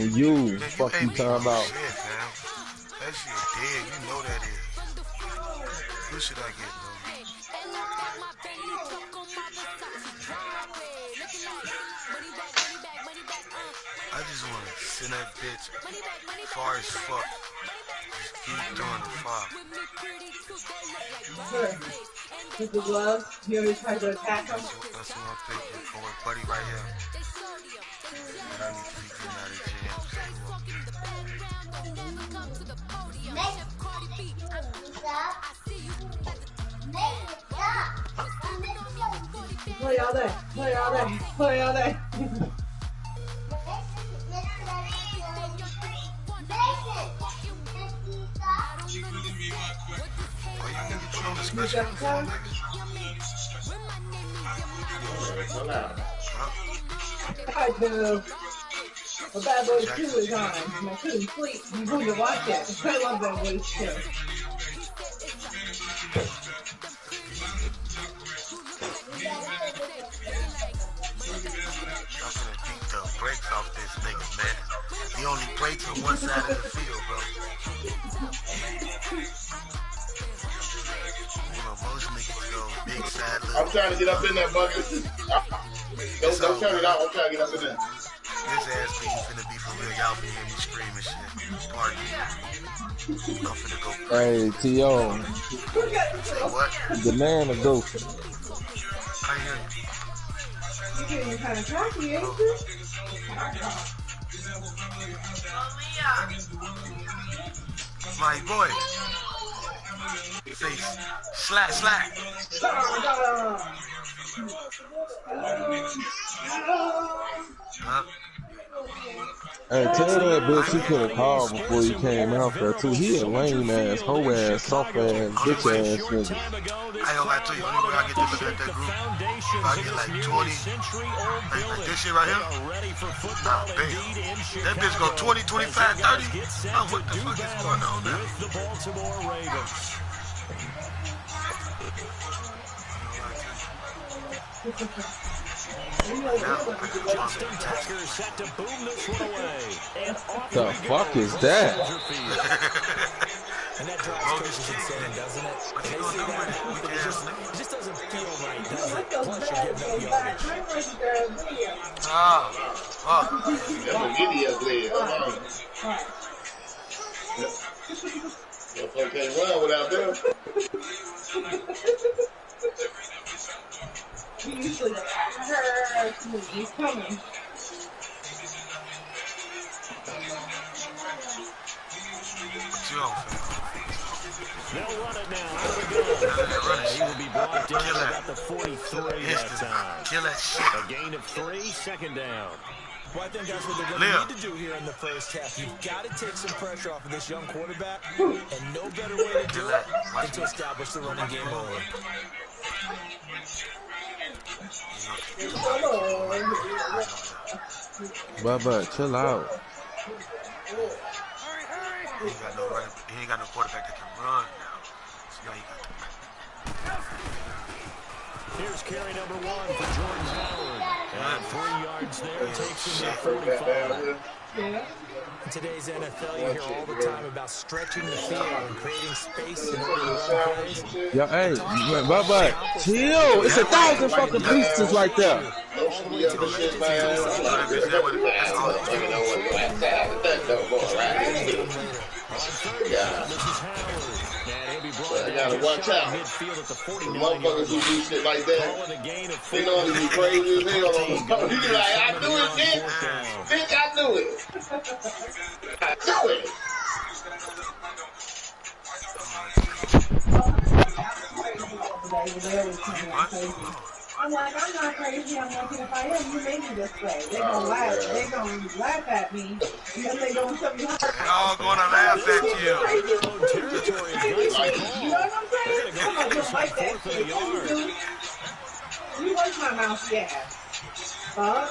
you. Fuck you talking about. Shit, fam. That shit dead. You know that is. Who should I get, bro? I just want to send that bitch far as fuck. Just keep doing the fuck. With the gloves, you always try to attack him? That's what I'm thinking. For my buddy right here. But I need to be getting out of jam. Play all day. Play all day. Play all day. I do. A Bad Boys 2 is on, and I couldn't sleep before you watch it. I love Bad Boys 2. I'm gonna beat the brakes off this nigga, man. He only breaks on one side of the field, bro. You know, most niggas go big side. I'm trying to get up in that bucket. Don't turn it out. I'm trying to get up in there. This ass beat finna be for real. Y'all be hearing me scream and shit. Party. I'm finna go. Hey, T.O. Say what? The man of dope. I hear you. You're getting kind of cocky, ain't you? My boy. Face. Slack. Huh? Hey, tell that bitch you could have called before you came out there too. He a lame ass, hoe ass, soft ass, bitch ass nigga. I ain't gonna lie to you, only way I get to look at that group, if I get like 20, like this shit right here, nah, bam. That bitch go 20, 25, 30. Oh, what the fuck is going on now? The fuck is that? And that drives coaches insane, doesn't it? They see that happen, it just doesn't feel right, does it? Plus you're getting up yardage. Oh. That's a video player. Come on. Motherfucker can't run without them. He usually hurts me. He's coming. They'll run it now. Here we go. He will be brought down at about the 43 that time. Kill that shit. A gain of 3, second down. Well, I think that's what they're going to need to do here in the first half. You've got to take some pressure off of this young quarterback, and no better way to do it than to establish the running game early. Bubba, chill out. He ain't got no quarterback that can run now. So now he got Here's carry number 1 for Jordan Howard. And 3 yards there takes him to 45. In today's NFL, you hear all the time about stretching the field and creating space in order to run plays. Yo, hey, Bubba, chill. It's 1,000 fucking pieces right there. I gotta watch out. Motherfuckers who do shit like that, they know they be crazy as hell on the phone. You be like, I do it, bitch. Bitch, I do it. I do it. I'm like, I'm not crazy. I'm like, if I am, you made me this way. They're gonna laugh. They're gonna laugh at me because they don't tell me how. They're all gonna laugh at you. You know what I'm saying? I'm like, you like that shit. You like my mouth, yeah. Huh?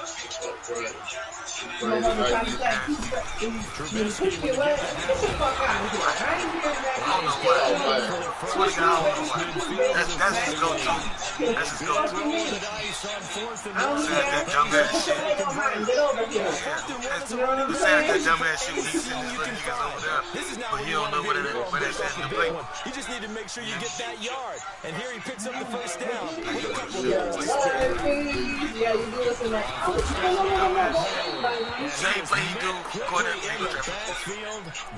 You know what I'm trying to say? You push your leg. Get the fuck out of here. I ain't hearing that. don't know why. Swear to God, I don't know why. That's his go-to. That's his go-to. Saying that dumbass shit. Saying that dumbass shit when he's sending his little niggas over there. But he don't know what that says in the play. You just need to make sure you get that yard. And here he picks up the first down. Yeah, you do listen to that. Same play he do, corner.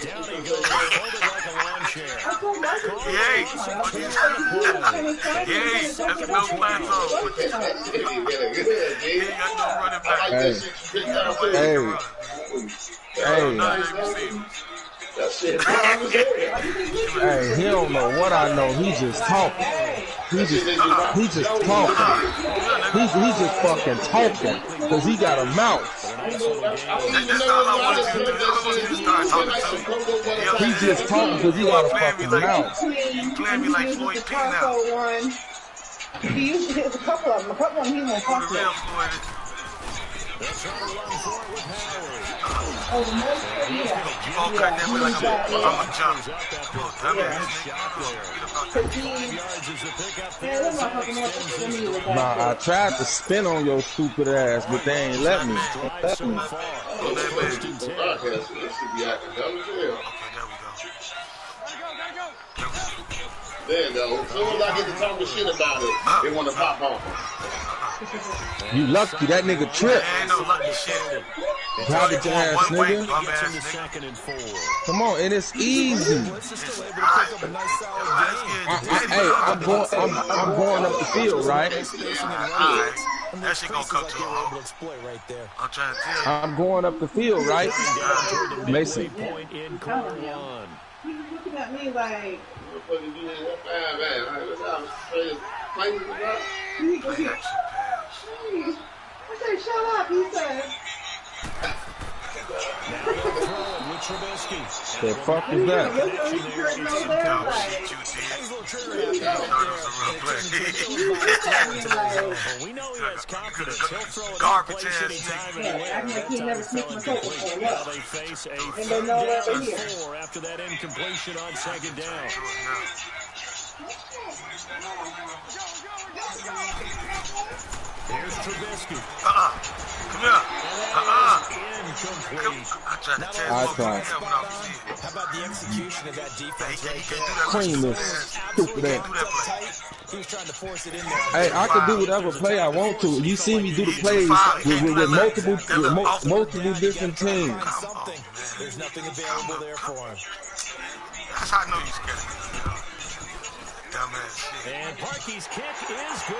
Down he goes, hold it like a lawn chair. Yay! Yay! That's no plateau. He ain't got no running back. Hey, he don't know what I know. He just talking. He just talking. He's just fucking talking because he got a mouth. He just talking because he got a fucking mouth. Playing me like Floyd P now. He used to hit a couple of them. A couple of them he won't talk to. Oh, the most you gonna cut that way like I'm a jump. Nah, I tried to spin on your stupid ass, but they ain't let me. There you go. As soon as I get to talking shit about it, they want to pop off. You lucky that nigga tripped. Ain't no lucky shit. Garbage ass nigga. Come on, and it's easy. I'm going up the field, right? That shit gonna come to a hole. I'm trying to tell you. I'm going up the field, right? Mason. He's looking at me like. He goes here. I said, shut up, he said. The fuck is that? We know he has confidence. He'll throw it garbage ass they face a 4 after that incompletion on second down. Here's Trubisky. Come here. Incomplete. I tried. How about the execution of that defense? Clean this stupid ass. He was trying to force it in there. Hey, I can do whatever play I want to. You see me do the plays with multiple different teams. There's nothing available there for him. That's how I know you're scared of me. Dumbass shit. And Parkey's kick is good.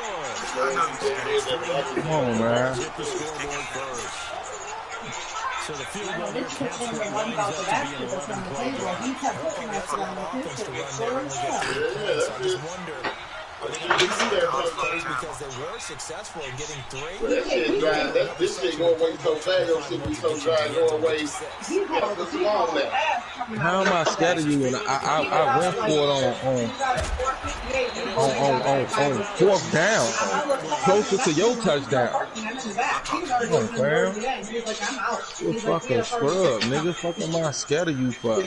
I know you're scared. Come on, man. Hit the scoreboard first. So the field goal This took him the one about the basketball from the table. He kept putting that on his I just wonder. Because they were successful in getting 3. This shit going away so fast, your shit be so dry, going away. How am I scared of you? And I went for it on 4th down, closer to your touchdown. Come on, fam. You fucking scrub, nigga. Fuck am I scared of you for?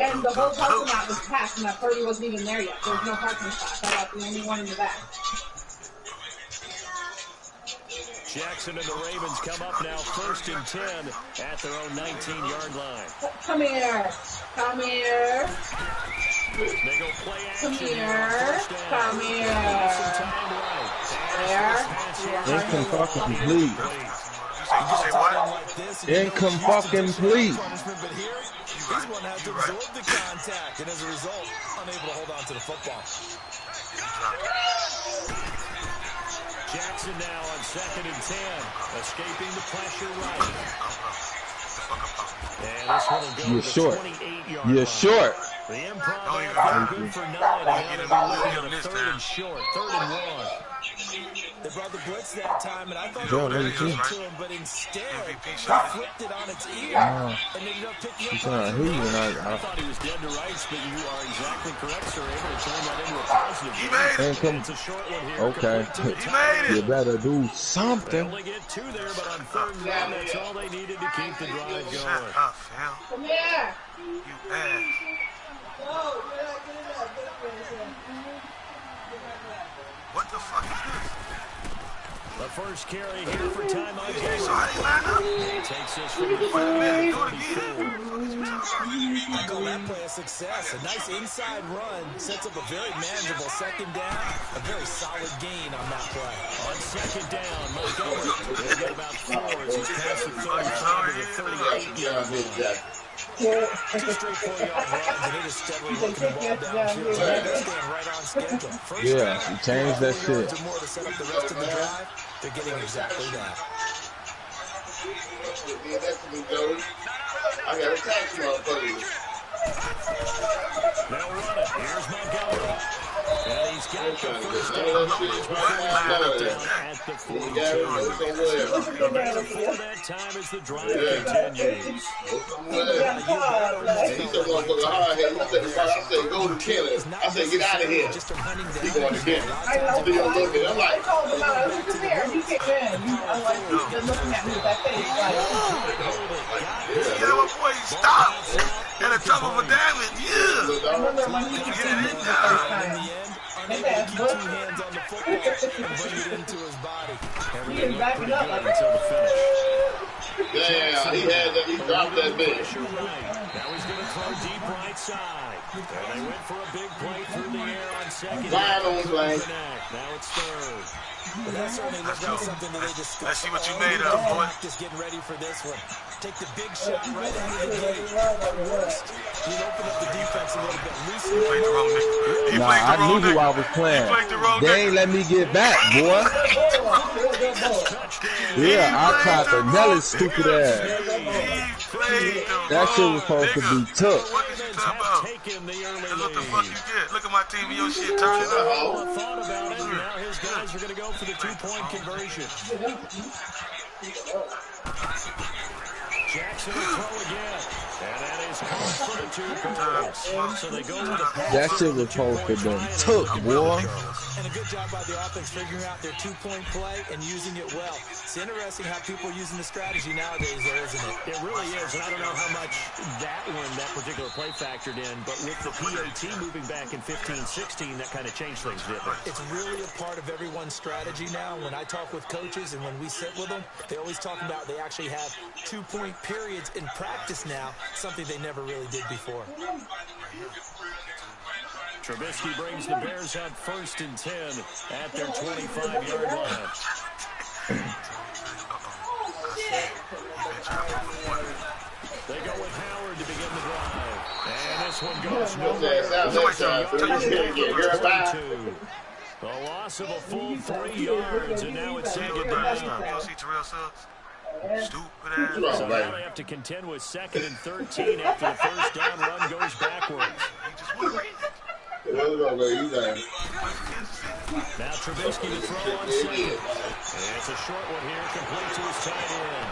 And the whole parking lot was packed, and that 30 wasn't even there yet. There was no parking spot. I got the only one in the back. Jackson and the Ravens come up now 1st and 10 at their own 19-yard line. Come here. Come here. They go play action. Come here. Come here. There. Incomplete. Incomplete. He's going to have to absorb the contact, and as a result, unable to hold on to the football. Jackson now on 2nd and 10, escaping the pressure right. And this one will go You're to short. 28-yard You're short. The improv good for 9. They're going to be looking at a 3rd and short, 3rd and 1. They brought the blitz that time, and I thought Joe, they were what going you to him, but instead, he flipped it on its ear and ended up picking up. I thought he was dead to rights, but you are exactly correct, sir. Able to turn that into a positive. He made it. It's a short one here. Okay. He made it. You better do They something. only get 2 there, but on 3rd and 1, that's all they needed to keep the drive going. Shut up, fam. Come here. You ass. What the fuck is this? The first carry here for timeout. So how they line up? Takes this from the Wait a minute, do it 34. again. I call that play a success. A nice inside run sets up a very manageable second down. A very solid gain on that play. On second down, Montgomery. They get about 4 as he's past the 35 to the 38-yard line. Two straight 4-yard runs, and it is steadily working the ball downfield. They're staying right on schedule. First Yeah, he changed that shit. yards or more to set up the rest of the drive. They're getting exactly that. I got a tax motherfucker. They'll run it. Here's Montgomery. And he's got the first down. At the 42. Before that time as the drive continues. He's so motherfucking hard head. I said, go to Kelly. I said, get out of here. He going to get him. I'm like, Yeah, my boy, stop. Got a trouble for damage. Yeah. Get it in now. Unable to keep 2 hands on the football and bring it into his body. Everything looked pretty good until the finish. yeah, he dropped that bitch. Now he's going to throw deep right side. And they went for a big play through the air on second. Now it's third. But that certainly looks like something that they discussed. Let's see what you made of, boy. Just getting ready for this one. Take the big shot right out of the gate. At worst, you open up the defense a little bit. He played the wrong nigga. Nah, I knew who I was playing. They ain't let me get back, boy. Yeah, I caught the Nelly stupid ass. That shit was supposed to be took. What is you talking about? That's what the fuck you get. Look at my team and your shit turning up. Thought about it. Now his guys are going to go for the 2-point conversion. Jackson will throw again. And that is caught for the 2 points. So they go to the pass. That shit was supposed to be took, boy. And a good job by the offense figuring out their 2-point play and using it well. It's interesting how people are using the strategy nowadays, though, isn't it? It really is, and I don't know how much that particular play factored in, but with the PAT moving back in 15-16, that kind of changed things, didn't it? It's really a part of everyone's strategy now. When I talk with coaches and when we sit with them, they always talk about they actually have 2-point periods in practice now, something they never really did before. Trubisky brings the Bears up 1st and 10 at their 25-yard line. They go with Howard to begin the drive. And this one goes nowhere. The loss of a full 3 yards, and now it's second down. Stupid ass. So now they have to contend with 2nd and 13 after the first down run goes backwards. Now Trubisky to throw on 2nd. And it's a short one here, complete to his tight end.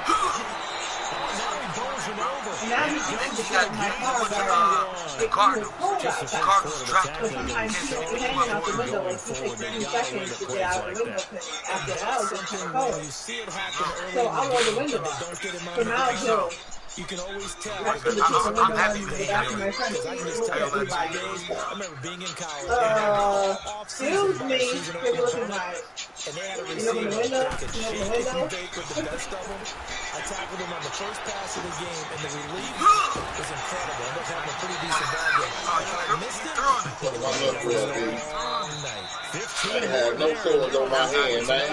Oh, now he bowls him over. Now he's He got the Cardinals. Cardinals dropped him. sometimes he's hanging out the window like he takes 30 seconds to get out of the window after that was into the cold. You see it happen early. So I'll roll the window up. Don't get him So now he'll you can always tell. I'm happy with it. I can just tell you I remember being in college. excuse me, take a look at my, And they had a you open the window, you open the window. with the best of them. I tackled him on the first pass of the game, and the relief was incredible. Ended up having a pretty decent ball game. I missed it. I have no swords on my hand, man.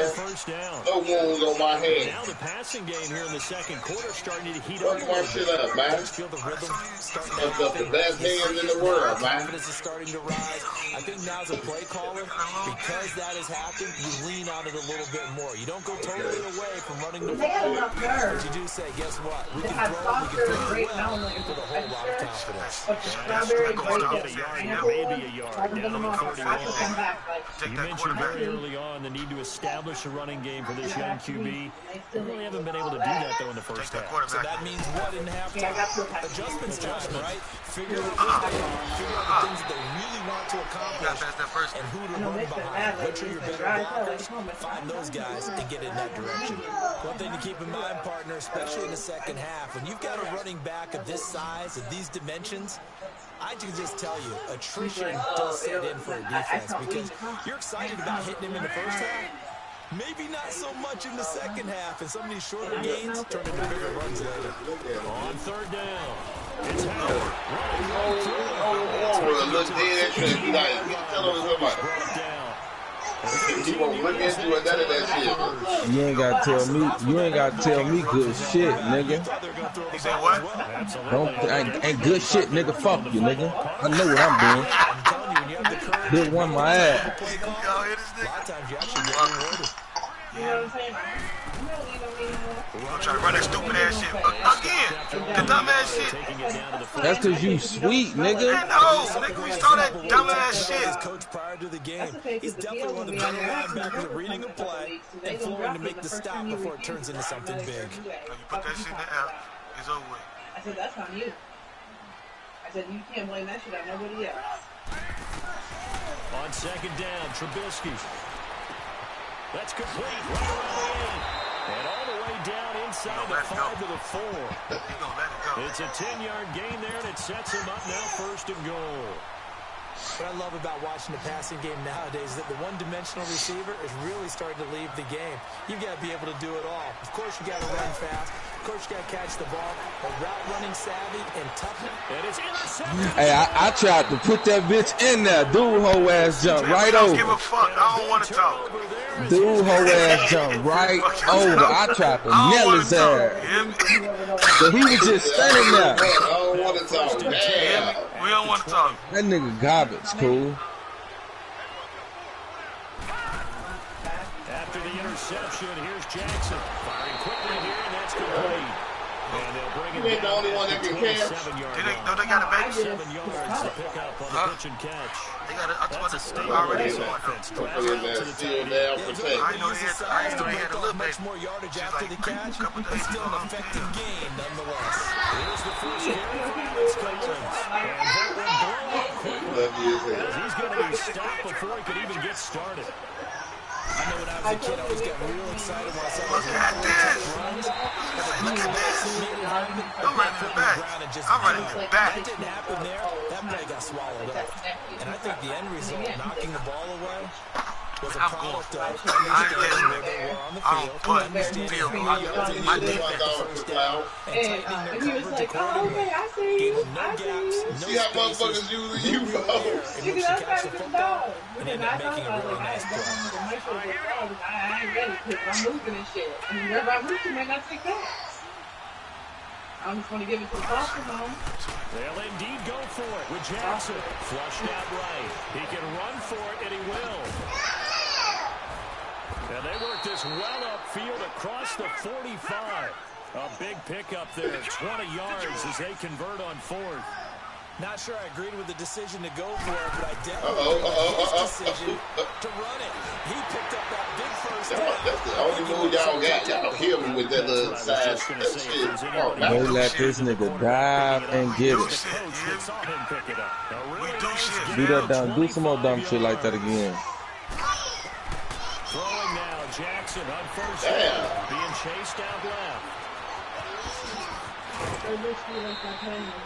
No wounds on my hand. Now the passing game here in the second quarter starting to heat Fuck up. my shit up, man. Feel the rhythm starting to That's the best hands in the world, man. confidence is starting to rise. I think now's a play caller. Because that has happened, you lean on it a little bit more. You don't go totally away from running the They have ball. enough nerve. But you do say, guess what? We They can have throw it, we softer, can throw great it well melon with a whole lot of confidence. but the strawberry Going to get a bacon, yard, pineapple, maybe a yard. down Down to I should 31. come back like You mentioned very early on the need to establish a running game for this young QB. They really haven't been able to do that, though, in the first half. So that means what in halftime? Yeah, I got to have Adjustments time, right? Figure out the things that they really want to accomplish and who to run behind. Which are your better blockers? Find those guys and get in that direction. One thing to keep in mind, partner, especially in the second half. When you've got a running back of this size, of these dimensions, I can just tell you, attrition does set in for a defense because you're excited about hitting him in the first half. Maybe not so much in the second half, and some of these shorter gains turn into bigger runs later. On third down, it's Howard. Look dead at you. He won't look into none of that shit. You ain't gotta tell me good shit, nigga. You say what? Ain't good shit, nigga. Fuck you, nigga. I know what I'm doing. Did one my ass. Y'all hear this nigga? A lot of times you actually get rewarded. You know what I'm saying? I'm trying to run that stupid ass shit. Again, the dumb ass shit. That's cause you sweet, nigga. No, nigga, we start that dumb ass shit. His coach prior to the game. He's definitely one of the better linebackers at reading a play and flowing to make the stop before it turns into something big. You put that shit in the air, it's over with. I said, that's on you. I said, you can't blame that shit on nobody else. On second down, Trubisky. That's complete right around the 8. And all the way down inside the 5 to the 4. He's gonna let it go. It's a 10-yard gain there, and it sets him up now 1st and goal. What I love about watching the passing game nowadays is that the one-dimensional receiver is really starting to leave the game. You've got to be able to do it all. Of course, you got to run fast. Of course, you got to catch the ball. But route running savvy and toughness. And it's intercepted. Hey, I tried to put that bitch in there. Dude, whole ass jump right Don't over. give a fuck. I don't want to talk. Dude, whole ass jump right over. I tried to nail his ass. So he was just standing there. I don't want to talk. Damn. We don't want to talk. That nigga garbage, cool. After the interception, here's Jackson. Firing quickly here, and that's complete. And they'll bring it You ain't the only one that can catch. 27-yard No, they got a base. 7 yards to pick up on the pitch and catch. They got a, I That's a thought stable already base one. offense. Drive Put in out there, to the still top. down, protect. I know they had a little bit. Much more yardage She's after like, the catch. couple days It's still ago, an effective gain, nonetheless. Here's the first carry for Alex Collins. And that one blown up quickly. Love you as hell. As he's going to be stopped before he could even get started. I know when I was a kid, I always got real excited when I saw Look at this. Look at this. I'm running it back. I'm running it back. That didn't happen there. That play got swallowed up. And I think the end result, knocking the ball away, was a product of understanding where they were on the I field, don't put understanding field who my they are my to defense. get the first down, and tightening their And he was coverage like, oh, okay, accordingly. I see Gave you. them no I gaps, see you. no See how spaces, motherfuckers using you, no bro. room there in Nigga, which to that's catch not the even football, dog. and Because end I up thought making a I was really like, nice play. I ain't ready because I'm losing this shit. And wherever I'm losing, man, I take that. I just want to give it to the Boston home. They'll indeed go for it with Jackson. Flushed out right. He can run for it, and he will. And they work this well upfield across the 45. A big pickup there, 20 yards as they convert on 4th. Not sure I agreed with the decision to go for it, but I definitely agreed with his decision to run it. He picked up that big first down. That's the only move y'all got. Y'all kill me with that little side shit. They let this nigga dive and get Do it. shit, Coach saw him pick it up. A We really do nice shit. gain Do that of dumb. Do some more dumb shit like that 25 again. Throwing now, Jackson on first Damn. down, being chased out left.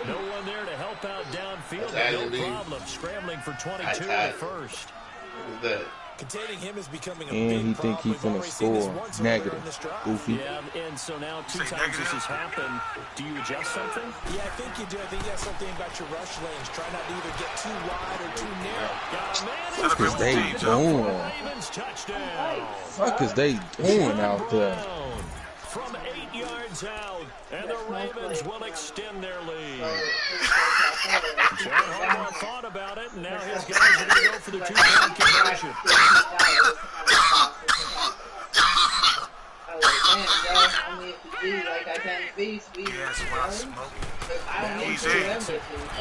No one there to help out downfield, but no problem. Scrambling for 22 at first. What is that? Containing him is becoming a And big he think he problem. finna We've already seen this score. once earlier Negative. in this drive. Goofy. Yeah, and so now 2 Say times negative. this has happened. Do you adjust something? Yeah, I think you do. I think you have something about your rush lanes. Try not to either get too wide or too narrow. Got a man Shut up, Cause they everybody. doing. Ravens touchdown. Fuck is they doing out there? From 8 yards out, and the Ravens will extend their lead. Chad Harbaugh thought about it, and now his guys are going to go for the 2-point conversion. Yes, when I smoke. And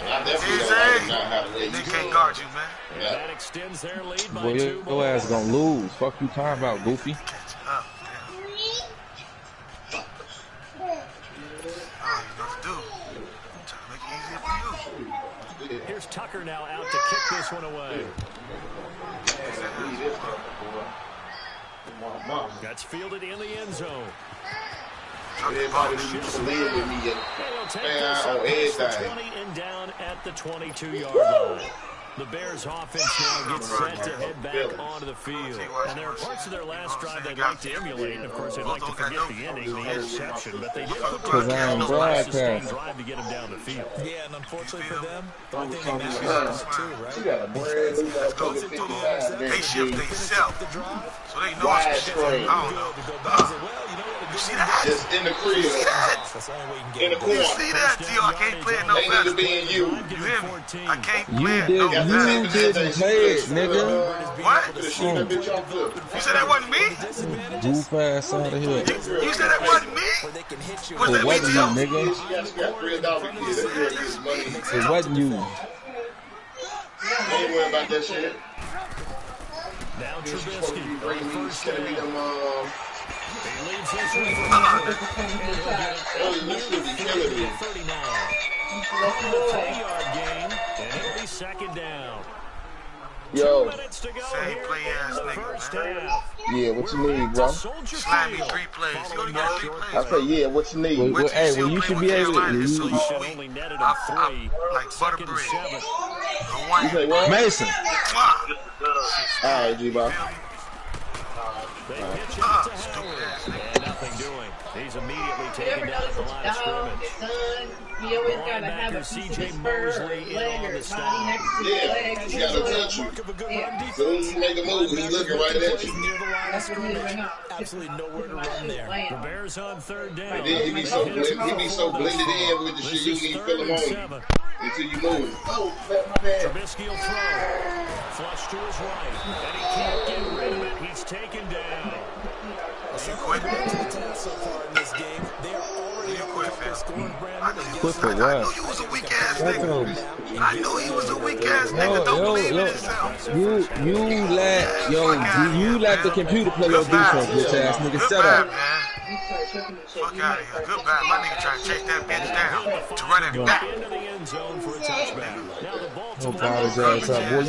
I definitely don't know how to They wait. can't guard you, man. And that extends their lead by Boy, 2 your more. ass gonna lose. Fuck you talking about, Goofy. Catch up. Damn. I don't even know what to do. I'm trying to make it easier for you. Here's Tucker now out to kick this one away. That's fielded in the end zone. Everybody just believe in me and on everything. And down at the 22-yard line. The Bears offense now gets set to head back onto the field. And there are parts of their last drive they'd like to emulate. And, of course, they'd like to forget the ending, the interception. But they did put together a sustained drive to get them down the field. Yeah, and unfortunately for them, the only thing they matter is too, right? They shift themselves. So they know it's shit. I don't know. You see that? Just in the crib. In the corner. You see that, Gio? I can't play it no faster. They need to be in you. You hear me? I can't play it no faster. You didn't play it, nigga. What? You said that wasn't me? Goof ass out of here. You said that wasn't me? Was that me, Gio? Nigga. It wasn't you. Ain't worry about that shit. Now Trubisky. It's gonna be them, He leaves his room for killing me. 39. 40-yard gain, and it'll be second down. Yo. 2 minutes to go. Same play ass nigga, man. Yeah, what you need, bro? Slime me 3 plays. You only got 3 plays. I say, yeah, what you need? Hey, well, you should be able to. I like butter bread. You say what? Mason. Alright, G-Ball. They pitch it to Howard, and nothing doing. He's immediately taken down at the line of scrimmage. Linebacker C.J. Mosley in on the stop. Yeah, he got to touch you. As soon as you make a move, he's looking right at you. Near the line of scrimmage, absolutely nowhere to run there. The Bears on third down. And then he be so blended in with the shit, you can feel him on you until you move. Oh, my bad. Trubisky will throw. Flush to his right. And he can't get rid of it. He's taken down. Quit. So far in this game, they are already Quit for I what? knew you was a weak ass nigga. I knew he was a weak ass nigga. Don't believe in himself. You let the computer play your defense, bitch ass nigga. Shut up. Fuck out of here. Goodbye. My nigga trying to chase that bitch down to run it back. Into the end zone for a touchback. Now the Don't apologize, up. Boy,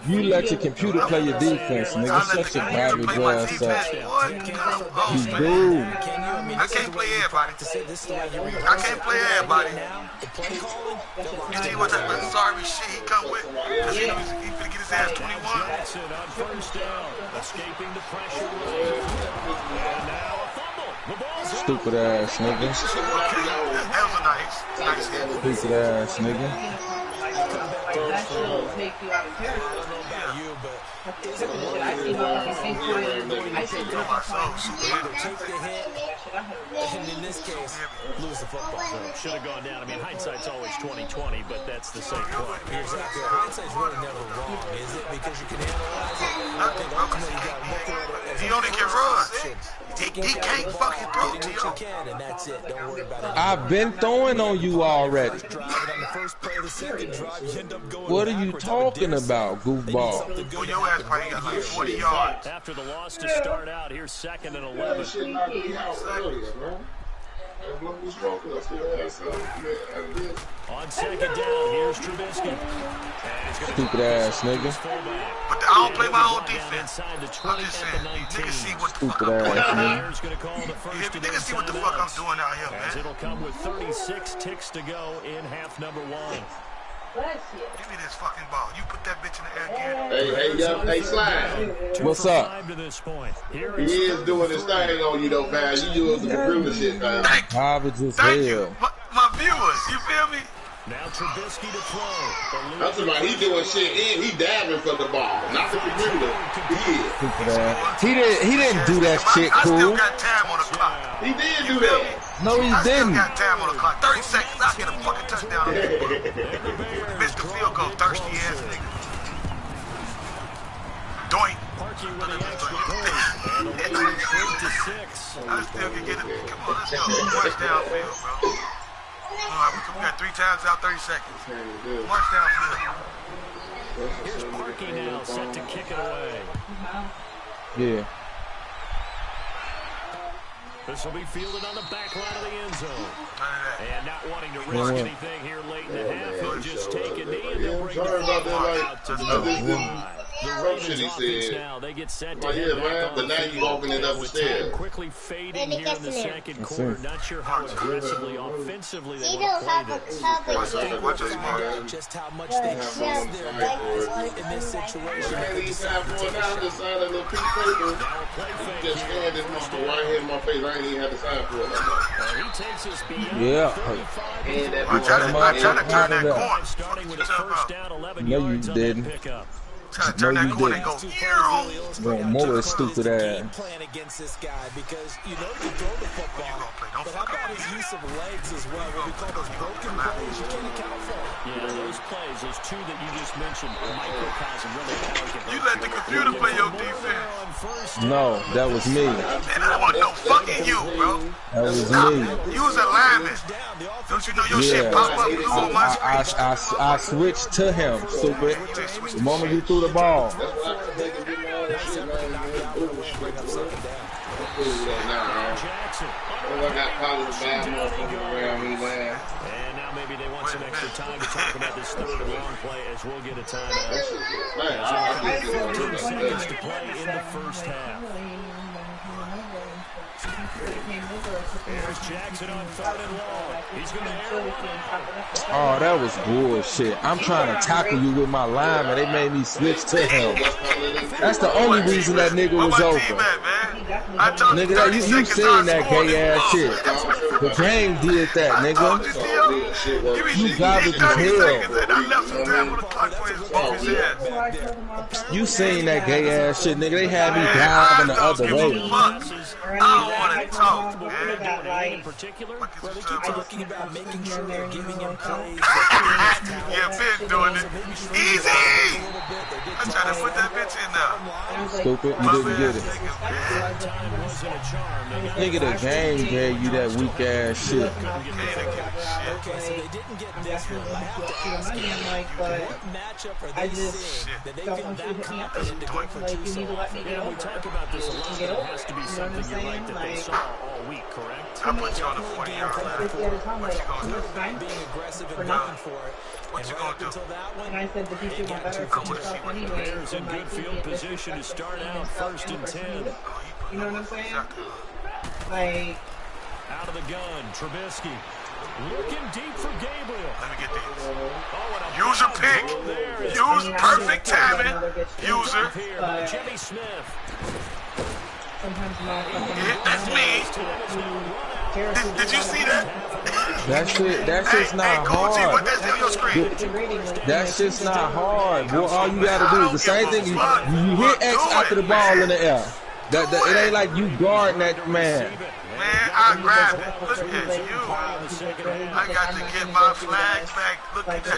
you let your computer play your defense, nigga. Shut your garbage ass up. You do. I can't play everybody. I can't play everybody. You see what that sorry shit he come with? Cause he finna get his ass 21. Jackson on first down, escaping the pressure. And now a fumble. The ball's out. Stupid ass nigga. That was a nice hit. Stupid ass nigga. That should make you out of character. I see I see take the hit, and in this case, lose the football. Should have gone down. I mean, hindsight's always 20/20, but that's the same point. Exactly. Hindsight's really never wrong, is it? Because you can analyze it. I think ultimately you got to look at it as he only can run. He can't fucking throw to you. And that's it. Don't worry about it. I've been throwing on you already. What are you talking about, goofball? Well, your ass probably got like 40 yards. After the loss to start out, here's 2nd and 11. On 2nd down, here's Trubisky. Stupid ass nigga. But I don't play my own defense. I'm just saying, niggas see what the fuck I'm doing out here. Niggas see what the fuck I'm doing out here, man. It'll come with 36 ticks to go in half number 1. Give me this fucking ball. You put that bitch in the air again. Hey, Slime. What's up? He is doing his thing on you, though, man. You use the computer shit, man. Garbage as Thank you. hell. My viewers, you feel me? Now Trubisky to throw. That's about he doing shit and he diving for the ball, not the computer. He didn't do that shit, I still cool. got time on the clock. He did do that. No, he I still didn't. got time on the clock. 30 seconds, I'll get a fucking touchdown. Missed the field goal, thirsty ass nigga. Doink. I still can get it. Come on, let's go. March downfield, bro. We got 3 times out, 30 seconds. March downfield. Here's Parkey now, set to kick it away. Yeah. This will be fielded on the back line of the end zone. And not wanting to risk anything here late in the half, he'll just take a knee and they'll bring the ball out to the line. Some shit he said. Like, yeah, man, but now you walking it up the stairs. Quickly fading here in the second quarter. Not sure how aggressively, offensively they want to play this. Just how much they trust their guys in this situation. Man, he's time for it now. Just signed a little piece of paper. He just scanned this motherfucker right here in my face. I ain't even had to sign for it. Yeah. I tried to turn that corner. Starting with a first down, 11 No, you yards on didn't. that pickup. Trying to turn that corner and go, Bro, more stupid Game ass. plan against this guy because you know you throw the football, but how about his use of legs as well? What we call those broken plays you can't account for. Yeah, those plays, those two that you just mentioned, microcosm really elegant. You let the computer play your defense. No, that was me. Man, I want no fucking you, bro. That was me. You was a lineman. Don't you know your shit pop up blue on my screen? I switched to him, stupid. The moment he threw the ball. That's what I was thinking. You know, that shit, man. I got college bad motherfuckers around me, man. And now maybe they want some extra time to talk about this third and long play as we'll get a timeout. That shit is man. I just get 14 seconds to play in the first half. Here's Jackson on third and long. He's going to air one. Oh, that was bullshit. I'm trying to tackle you with my lineman. They made me switch to him. That's the only reason that nigga was over. Nigga, that, you seen that gay ass shit. The game did that, nigga. You garbage as hell. You seen that gay ass shit, nigga. They had me diving the other way. I don't want to talk, man. In particular, well, they keep talking about making sure they're giving him plays. Yeah, Ben doing it. Easy! I'm trying to put that bitch in there. Stupid, you didn't get it. Nigga, the game gave you that weak ass shit. Okay, so they didn't get this one. I have to ask you, what matchup are they seeing that they feel that confident to go for 2 solos? Yeah, we talk about this a lot. It has to be something you like that they saw all week, correct? I put you on the 40-yard line. What you gonna do? Being aggressive and looking for it. What you gonna do? Until that one, And I said the future went better for himself anyway. Bears in good field position to start out first and 10. You know what I'm saying? Like, Out of the gun, Trubisky. Looking deep for Gabriel. Let me get these. Use your pick. Use perfect timing. User. Here by Jimmy Smith. sometimes not. Yeah, that's me. Did you see that? That shit's not Gucci, put hard. that on your screen. That shit's not hard. Boy, all you gotta do is the same thing. You hit X after the ball in the air. It ain't like you guarding that man. Man, I grabbed it. Look at you. I got to get my flag back. Look at that.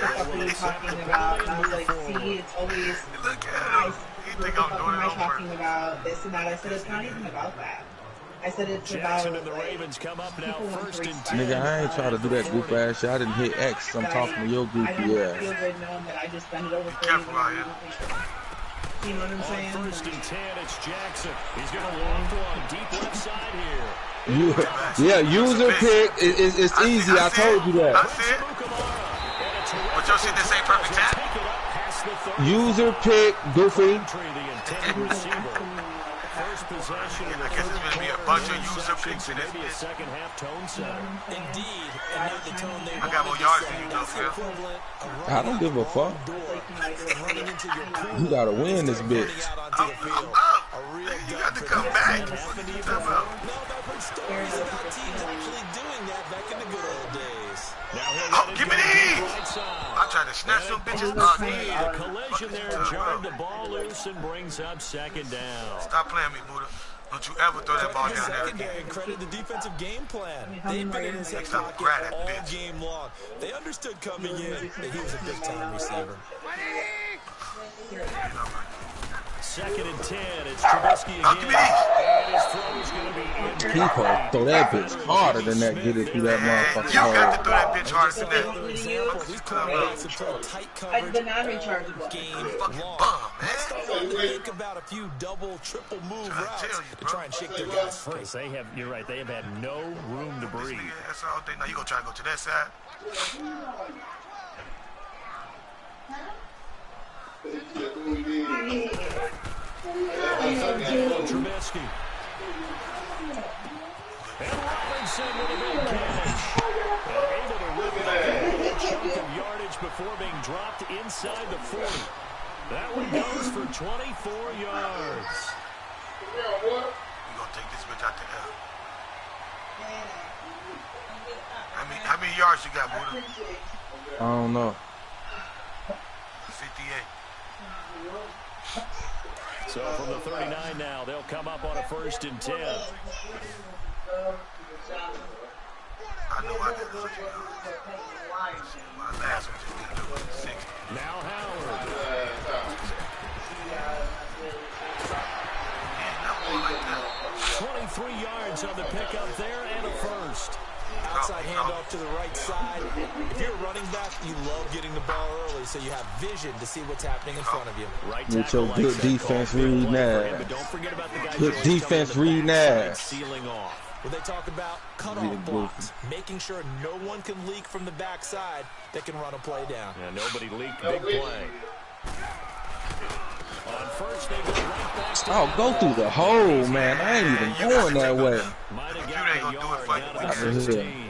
Look at him. He think I'm doing it on purpose. Talking about this and that. I said it's not even about that. I said it's Jackson about and the Ravens come up now first and 10. Nigga, I ain't trying to do that goof ass shit. I didn't hit X. I'm talking to your goofy I don't feel ass. good knowing that I just bent it over for Careful out here. you know what I'm saying? On first and 10, it's Jackson. He's going to walk on deep left side here. User pick. It's easy. I told you that. That's it. But your shit, this ain't perfect time. User pick, goofy. First possession. I guess it's going to be a bunch of user picks in this Maybe a bitch. second half tone setter. Indeed, and not the tone they I got more yards than you, though, Phil. I don't give a fuck. You gotta win this bitch. I'm up. You got to come back. What you talking about? Oh, give me these. I tried to snatch some bitches up. A collision there, jarred the ball loose and brings up second down. Stop playing me, Buddha. Don't you ever throw that ball down there again. Secondary credit the defensive game plan. They've been in his hip Next time, pocket grab that all bitch. game long. They understood coming in that he was a big time receiver. Second and 10, it's Trubisky Oh, give me again. these. And his throw is going to be People throw that bitch harder than that. Get it through that Man, motherfucking you got hole. to throw that bitch harder than that. These quarterbacks have thrown tight coverage The non-rechargeable. game Fucking long. bum, man. Think about a few double, triple move routes to try and shake their guys free. because you're right, they have had no room to breathe. Yeah, that's all day. Now you gonna try to go to that side? Trubisky. And Robinson with a big catch. Able to rip up a chunk of yardage before being dropped inside the 40. That one goes for 24 yards. We're going to take this bitch out the air. How many yards you got, Buddha? I don't know. 58. So from the 39 now, they'll come up on a 1st and 10. I know I got 50 yards. My last one just did 60. Now Howard. Yeah, not more like that. 23 yards on the pickup there and a 1st. Outside handoff to the right side. If you're a running back, you love getting the ball early so you have vision to see what's happening in front of you. Right With your good defense reading that. Don't forget about the guy Good defense reading that. sealing off. When they talk about cutoff blocks, making sure no one can leak from the backside that can run a play down. Yeah, nobody leaked big play. On first, they go right back to Oh, go through the hole, man. I ain't even going that way. Might have You got ain't a gonna do it yard for down you. to the 16.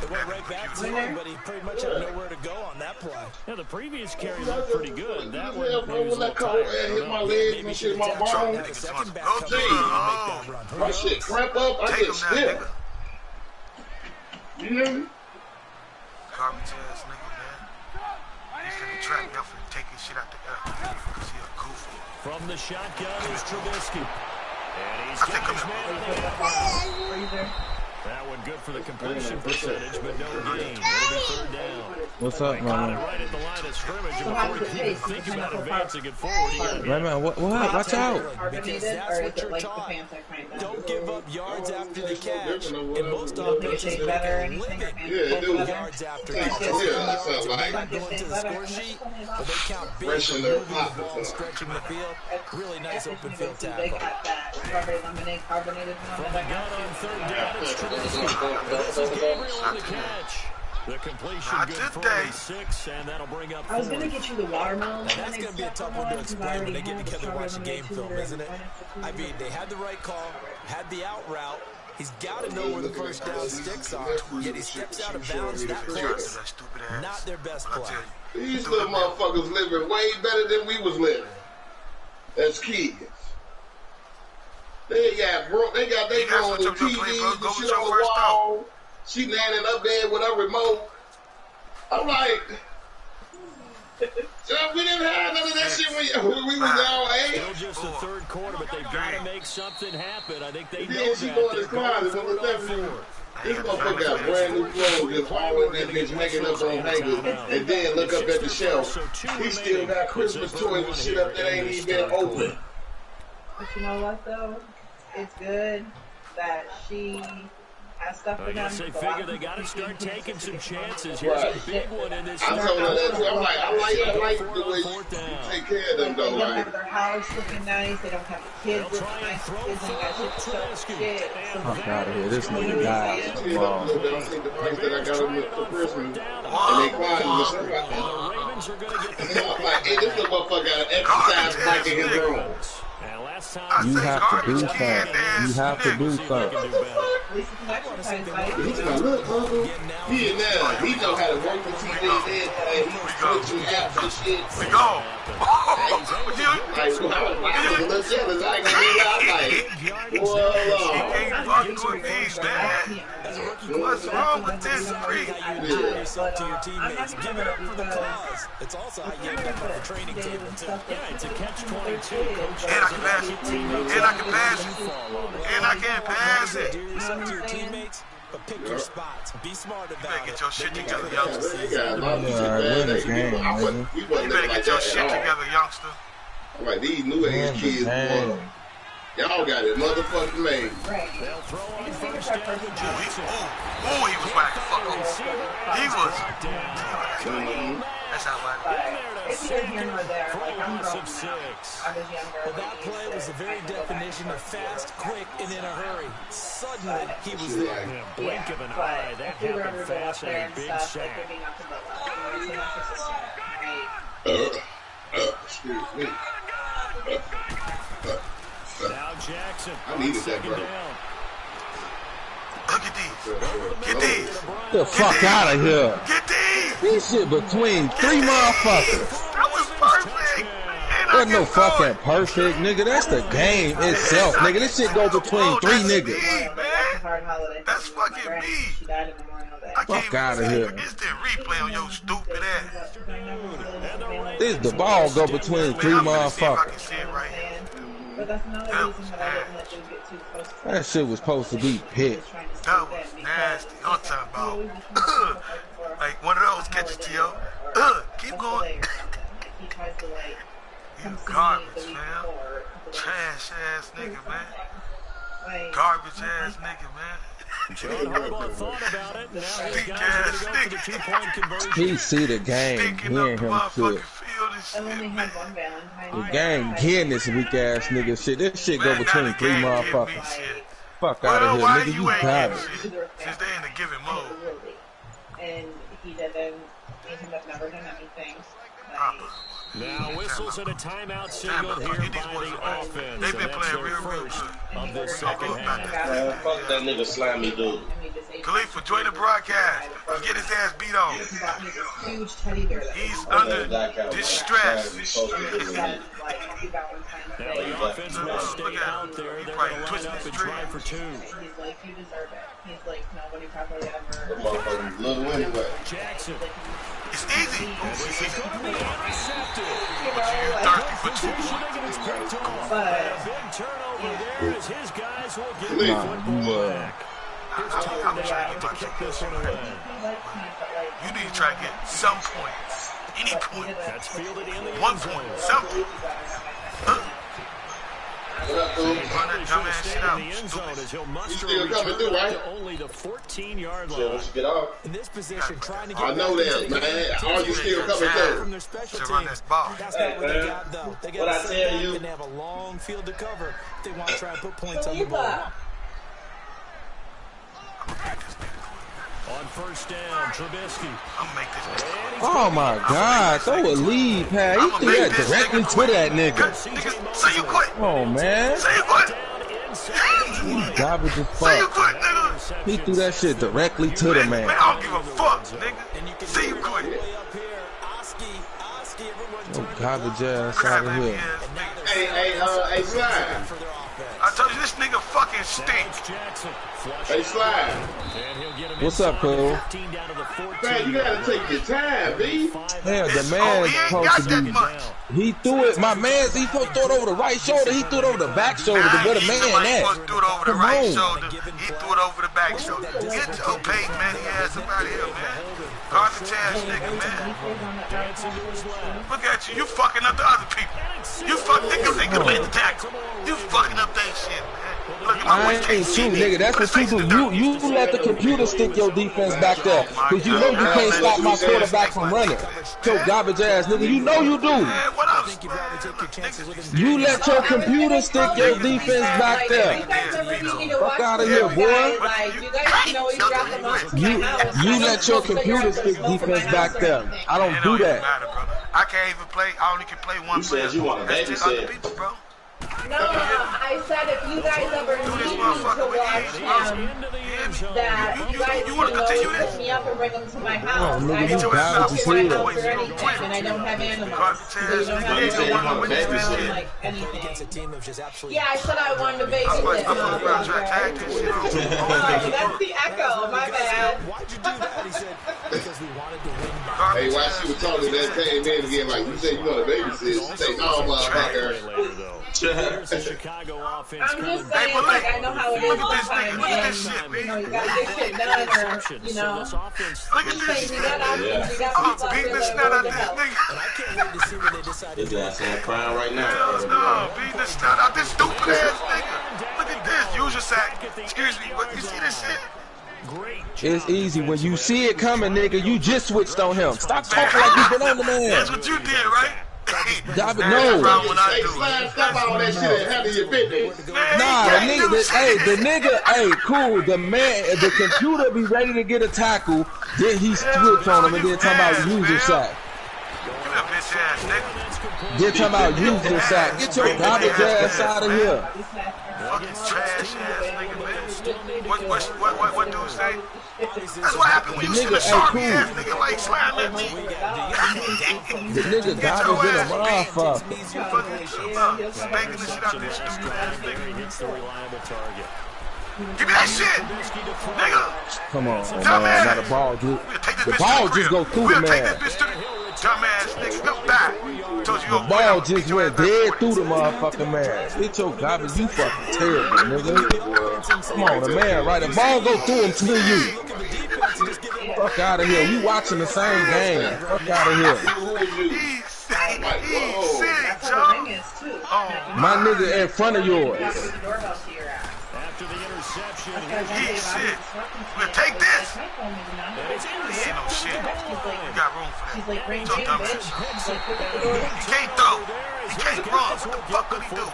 They went right back to him, but he pretty much had nowhere to go on that play. Yeah, the previous carry looked pretty good. That one, Yeah, maybe was a that little cover tired. and hit my legs and shit, my bone. Now the second back Go comes to in the and make hole. that run. Who My knows? shit cramp up, I Take get him now, stiff. nigga. You hear me? Garbage ass nigga, man. He's in the track. Y'all finna take his shit out the air. Because he a goofy. From the shotgun is Trubisky. And he's I think got his I'm man on the Freezer. That one good for the completion percentage, but no gain. It'll be 3rd down. What's up, Caught it man? right at the line of scrimmage, and So how before does he it can even taste? think Is it about pineapple advancing it forward, he got hit. Right, man. What? Watch out. Because Carbonated, that's or what is you're it like the taught. Fanta kind of? Don't give up yards after the catch. And most Don't think it offenses tastes make better or a anything? living Yeah, it do. off yards after Yeah, catch. that sounds May like not go into the score sheet, but they count big fresh for in their moving the ball and pockets. stretching the field. Really nice open field They tackle. got that strawberry lemonade carbonated one. From the gun on 3rd down, it's Trubisky. This is Gabriel on the catch. The completion Not good for today. only 6, and that'll bring up I was going to 4. get you the watermelon. And that's going to be a tough one to explain when they get together watching game film, isn't it? I mean, they had the right call, had the out route. He's got to know where the first down sticks are, yet he steps out of bounds that close. That stupid ass. Not their best But I play. tell you, These little motherfuckers living way better than we was living as kids. They got their own switch up your TVs play, bro. and Go with shit your on the first wall. She landing up there with her remote. I'm like, we didn't have none of that shit when we was our age. Still just the 3rd quarter, but they've got to make something happen. I think they know Then she that. go in the They're going closet for with it on that 4th. This motherfucker got brand new clothes just all in that bitch hanging up on hangers and then look up at the shelf. He still got Christmas toys and shit up that ain't even been open. But you know what, though? It's good that she has stuff for I them. guess they But a lot figure of they people got to just start can't taking some take chances. it. Here's Right. a big one in this. I told her that too. I'm like the way you Fourth down. take care of them They though. don't Like, have their house looking nice. They don't have the kids They'll looking try and nice. throw Kids ain't got shit to show Trubisky. shit. And Fuck out of here. This nigga What died. is it? I see the price that I got them for Christmas, and they crying in the street. And the Ravens are going to get the I'm like, hey, this little motherfucker got an exercise bike in his room. And last time You have to do something. You have to do something. At least it's an exercise bike. He's like, look, Uncle, he in there. He know how to work the TV and everything. He's switching apps and shit. we go. Like, well, I was a little jealous. I ain't gonna be like, whoa, Can't fuck with these, man. What's wrong with this freak? How you enjoy yourself to your teammates. Give it up for the cause. It's also how you end up on the training table, too. Yeah, it's a catch-22. Coach And I can pass it. And I can pass it. And I can pass it. Do yourself to your teammates, but pick your spots. Be smart You about better it. get your shit Then you together, can youngster. They got a lot of shit, Yeah, man. win the game, We You wasn't better like get your that shit at all. together, youngster. I'm like, these new age Man, kids, boy, man. y'all got it motherfucking made. Right. They'll throw on You first think down it's to our Johnson. Oh, he was whack the fuck over. He was. That's how I But it's neither here nor there. Like, I'm loss grown of now. 6. I was younger. Well, that play was the very definition of fast, quick, and in a hurry. Suddenly, he was there. Yeah, blink of an but eye. That if we were happened ever going up fast there and a and big stuff, like, sack. we're being up to the left. You know, it's just a right. Excuse me. Now Jackson. I needed that, bro. Look at these. Get these. Get the fuck out of here. Get these. This shit between three motherfuckers. That was perfect. There's no fucking perfect, nigga. That's the game itself, nigga. This shit goes between three niggas. That's fucking me. Fuck out of here. It's the replay on your stupid ass. This the ball go between three motherfuckers. That shit was supposed to be picked. That was nasty. I'm talking about like one of those catches to you. Keep going. You garbage, man. Trash ass nigga, man. Garbage ass nigga, man. John Harbaugh thought about it. Now his guys are going to go for the two-point conversion. He see the game, hearing him shit. The game getting this weak ass nigga shit. This shit go between three motherfuckers. Fuck out of here, nigga. You got it. Since they in the giving mode. And he didn't. He have never done anything. Now whistles and a timeout signal here by the offense. They've been playing real good. Of this second half. Fuck that nigga slimy dude. Khalifa, join the broadcast. He's getting his ass beat on. He's under distress. Now the offense will stay out there. They're going to line up and try for two. He's like, you deserve it. He's like, nobody probably ever. Motherfucking little anyway. Jackson. It's easy. This is going to be intercepted. Thirsty for two Positioning points. and it's picked off. But A big turnover there as his guys will get the Nah, football back. Here's I'm Tucker trying to now get to my kick this one away. You need to try to get some points. Any point. That's fielded in the 1 end zone. point. Something. What up, dude? Run that dumb ass shit out. In the end zone as he'll muster still a coming return through, right? to only the 14-yard So line. once you get off, In this position, trying to get I know that, man. Are you still coming from through? their special To run teams. this ball. That's not what they got, though. They got What I to set tell back you? and they have a long field to cover if they want to try and put points on the board. On first down, Trubisky. I'm gonna make this nigga. Oh my God, throw a lead pass. You threw that directly to that nigga. Nigga, say you quit. Oh man, Say you quit. garbage as Say you fuck. quit, nigga. He threw that shit directly to the Man, man. I don't give a fuck, nigga. Say you quit. Way up here, Oski, everyone Oh, turning garbage ass Crap, out of baby here. ass nigga. Hey, Slime. for their offense. I told you this nigga fucking stinks. Jackson. Hey, Slime. And he'll get him What's up, inside Cole? the 15 down to the 14. Man, you gotta take your time, B. Hell, the Oh, man he ain't supposed got to that be. much. He threw it. My man, he supposed to throw it over the right shoulder. He threw it over the back shoulder. Nah, Where the he's man supposed at? to do it over the Come right on. shoulder. He threw it over the back shoulder. Get your Peyton Manning ass up out of here, man. Garbage ass nigga, man. Look at you. You fucking up the other people. You fucking they could made the tackle. You fucking up that shit, man. Look at my I boy ain't you, nigga. That's what you do. You let the computer stick your defense back there. Because you know you can't stop my quarterback from running. Your garbage ass, nigga. You know you do. Man, what up, I think you'd rather take your chances with him. You let your computer stick your defense back there. Fuck out of here, boy. Like, you guys know you drop them off. You let your computer stick defense back there. I don't do that. I can't even play. I only can play one player. said you want a That's 10 other babysit. people, bro. No, I said if you guys ever need me to watch him, that you guys You wanna continue this? pick me up and bring them to my house. nigga, I you don't garbage have as my hell. house or anything, and I don't have animals. Garbage So you ass don't nigga. have You to don't want around to witness that like shit. anything. Against a team of just absolutely. Yeah, I said I wanted to I'm babysit. supposed to tag this shit on. Oh, that's the echo. My bad. Why'd you do that? He said, because we wanted to win back. Hey, while she was talking that came in again, like, you said you want to babysit. She say, no, motherfucker. Here's the Chicago offense I'm coming just back. saying, like, I know how it is Look at this sometimes, nigga. Look at and, this shit, you know, man. you gotta get shit done, or, you So know, this offense Look at just this saying, you shit. got options, you got I'm people out beating the there snot out that this help. nigga. And I can't wait to see when they decide to This ass on crying right now. Hell no, beating the snot out this stupid ass nigga. Look at this. Use your sack. Excuse me, but you see this shit? great. It's easy. When you see it coming, nigga, you just switched on him. Stop talking like you've been on the man. That's what you did, right? Garbage, That's no. the problem when I Hey, do Slime, it. stop all that shit and handle your business. Man, Nah, he the can't nigga, do the shit. nigga, hey, cool. The man, the computer be ready to get a tackle. Then he switch on him and then talking about use your sack. Give me a bitch ass nigga. Get talking about useless out. Get your garbage ass out of here. Fucking trash ass nigga, man. What dude say? That's what happened when you see a sorry ass nigga like slam at me. The nigga garbage in a motherfucker. Spanking the shit out this stupid ass nigga. Give me that shit, nigga. Come on, man. Now the ball just go through the man. Dumbass nigga, come back. The ball just went dead through the motherfucking man. Get your garbage, you fucking terrible, nigga. Come on, the man, right? The ball go through him to you. Fuck out of here. You watching the same game. Fuck out of here. He's sick, Joe. My nigga in front of yours. After the interception, he's sick. We'll take this. He ain't no shit. You got room for that. He's so dumb shit. He can't throw. He can't run. What the fuck could he do?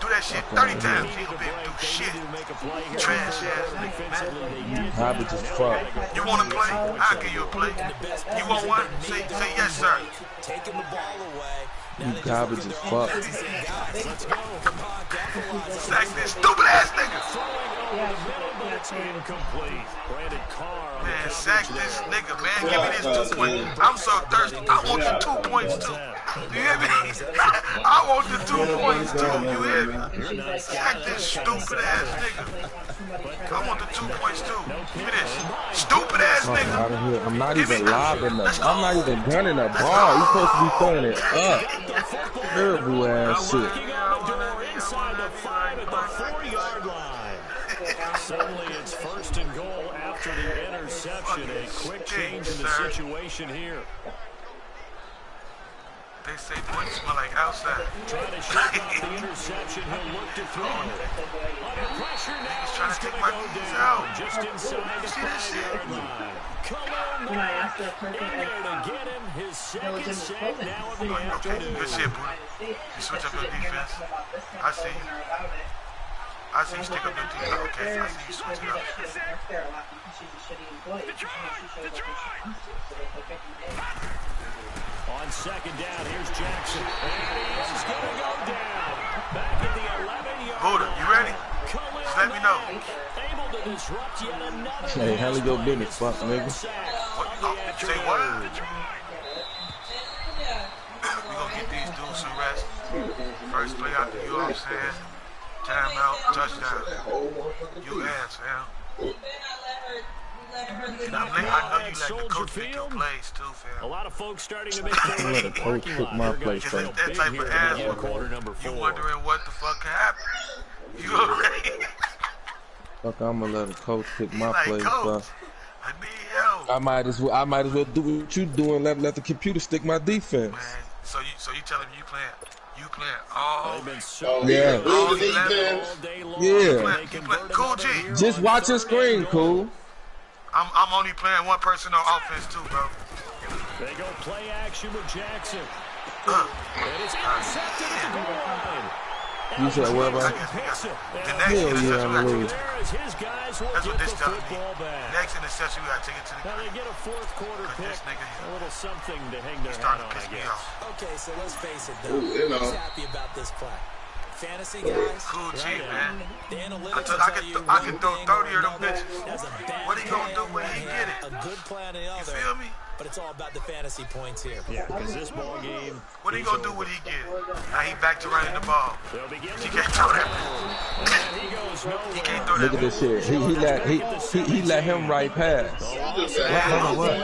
Do that shit 30 times. He gonna be able to do shit. Trash ass nigga, man. Garbage as fuck. You wanna play? I'll give you a play. You want one? Say yes, sir. Taking the ball away. You garbage as fuck. Sack this stupid ass nigga. Man, sack this nigga, man. Give me this 2 points. I'm so thirsty. I want the 2 points too. You hear me? I want the 2 points too. You hear me? Sack this stupid ass nigga. I want the 2 points too. Give me this. Stupid ass nigga. Out of here. I'm not even lobbing them. I'm not even gunning the ball. You supposed to be throwing it up. Terrible ass shit. Inside the 5 at the 4-yard line. Suddenly it's 1st and goal after the interception. A quick change in the situation here. They say points smell like outside. Trying to shake off the interception. He'll look to throw. Under pressure now. He's trying to take my knees out. Just inside the 5-yard line. Come on, in there to get him. His second sack now of the afternoon. Good shit, boy. You switch up your defense. I see you. I see you stick up your defense. Okay, I see you switch it up. On 2nd down, here's Jackson. And he is going to go down. Back at the 11-yard line. Buddha, you ready? Just let me know. Able to disrupt yet another. Hey, handle your business, fuck nigga. What? Oh, say what? We gonna get these dudes some rest. First play out there, you know what I'm saying? Timeout, touchdown. You ass, fam. I know you like the coach pick your plays too, fam. A lot of folks starting to make their Let the coach pick my place, fam. That type of ass you wondering what the fuck happened. You already. Fuck, I'm gonna let the coach pick my like, place, coach, fam. I need help. I might as well do what you doing. Let the computer stick my defense. Man, so you telling me you playing all yeah. All 11. Yeah. You play, cool G. Just watch your screen, cool. I'm only playing one person on offense too, bro. They go play action with Jackson. And it's intercepted at the goal line. You said what about? The next interception we gotta take it to. That's what this telling me. Next interception we gotta take it to the. Now they get a 4th quarter pick. A little something to hang their hat starting on, to piss I me guess. off. Okay, so let's face it, though. Who's happy about this play? Fantasy guys? Cool G, man. The analytics I can throw 30 of them bitches. What he gonna do when he get it? A good play on the other. You feel me? But it's all about the fantasy points here. Yeah, because this ball game. What he gonna do when he get it? Now he back to running the ball. He can't throw that. He can't throw that. Look at this shit. He let him right pass. What?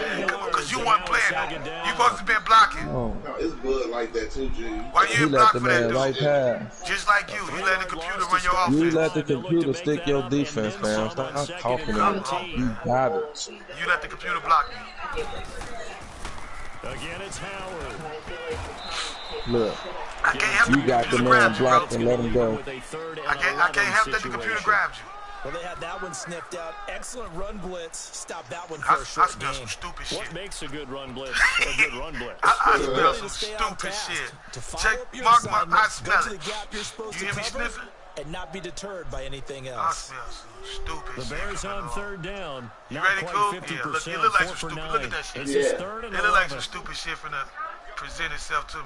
Because you weren't playing. You supposed to be blocking. Oh. No, it's good like that too, G. Why you He ain't let block the for that man dude? right pass. Just like you let the computer run your offense. You let the computer stick your defense, man. Stop talking about it. You got it. You let the computer block me. Again, it's Howard. Look, I can't help you got the man blocked and let him go. I can't help that the computer grabs you. Well, they had that one sniffed out. Excellent run blitz. Stop that one for I a short smell game. some stupid shit. What makes a good run blitz a good run blitz? I smell some stupid shit. Check, mark my, I smell it. You hear me sniffing? And not be deterred by anything I else. smell some stupid The shit. Bears on 3rd down. You Not ready, quite cool? 50%, Yeah, look, you look like some 4 for stupid. 9. Look at that shit. This is 3rd and They look like 11. some stupid shit from the. present itself to me.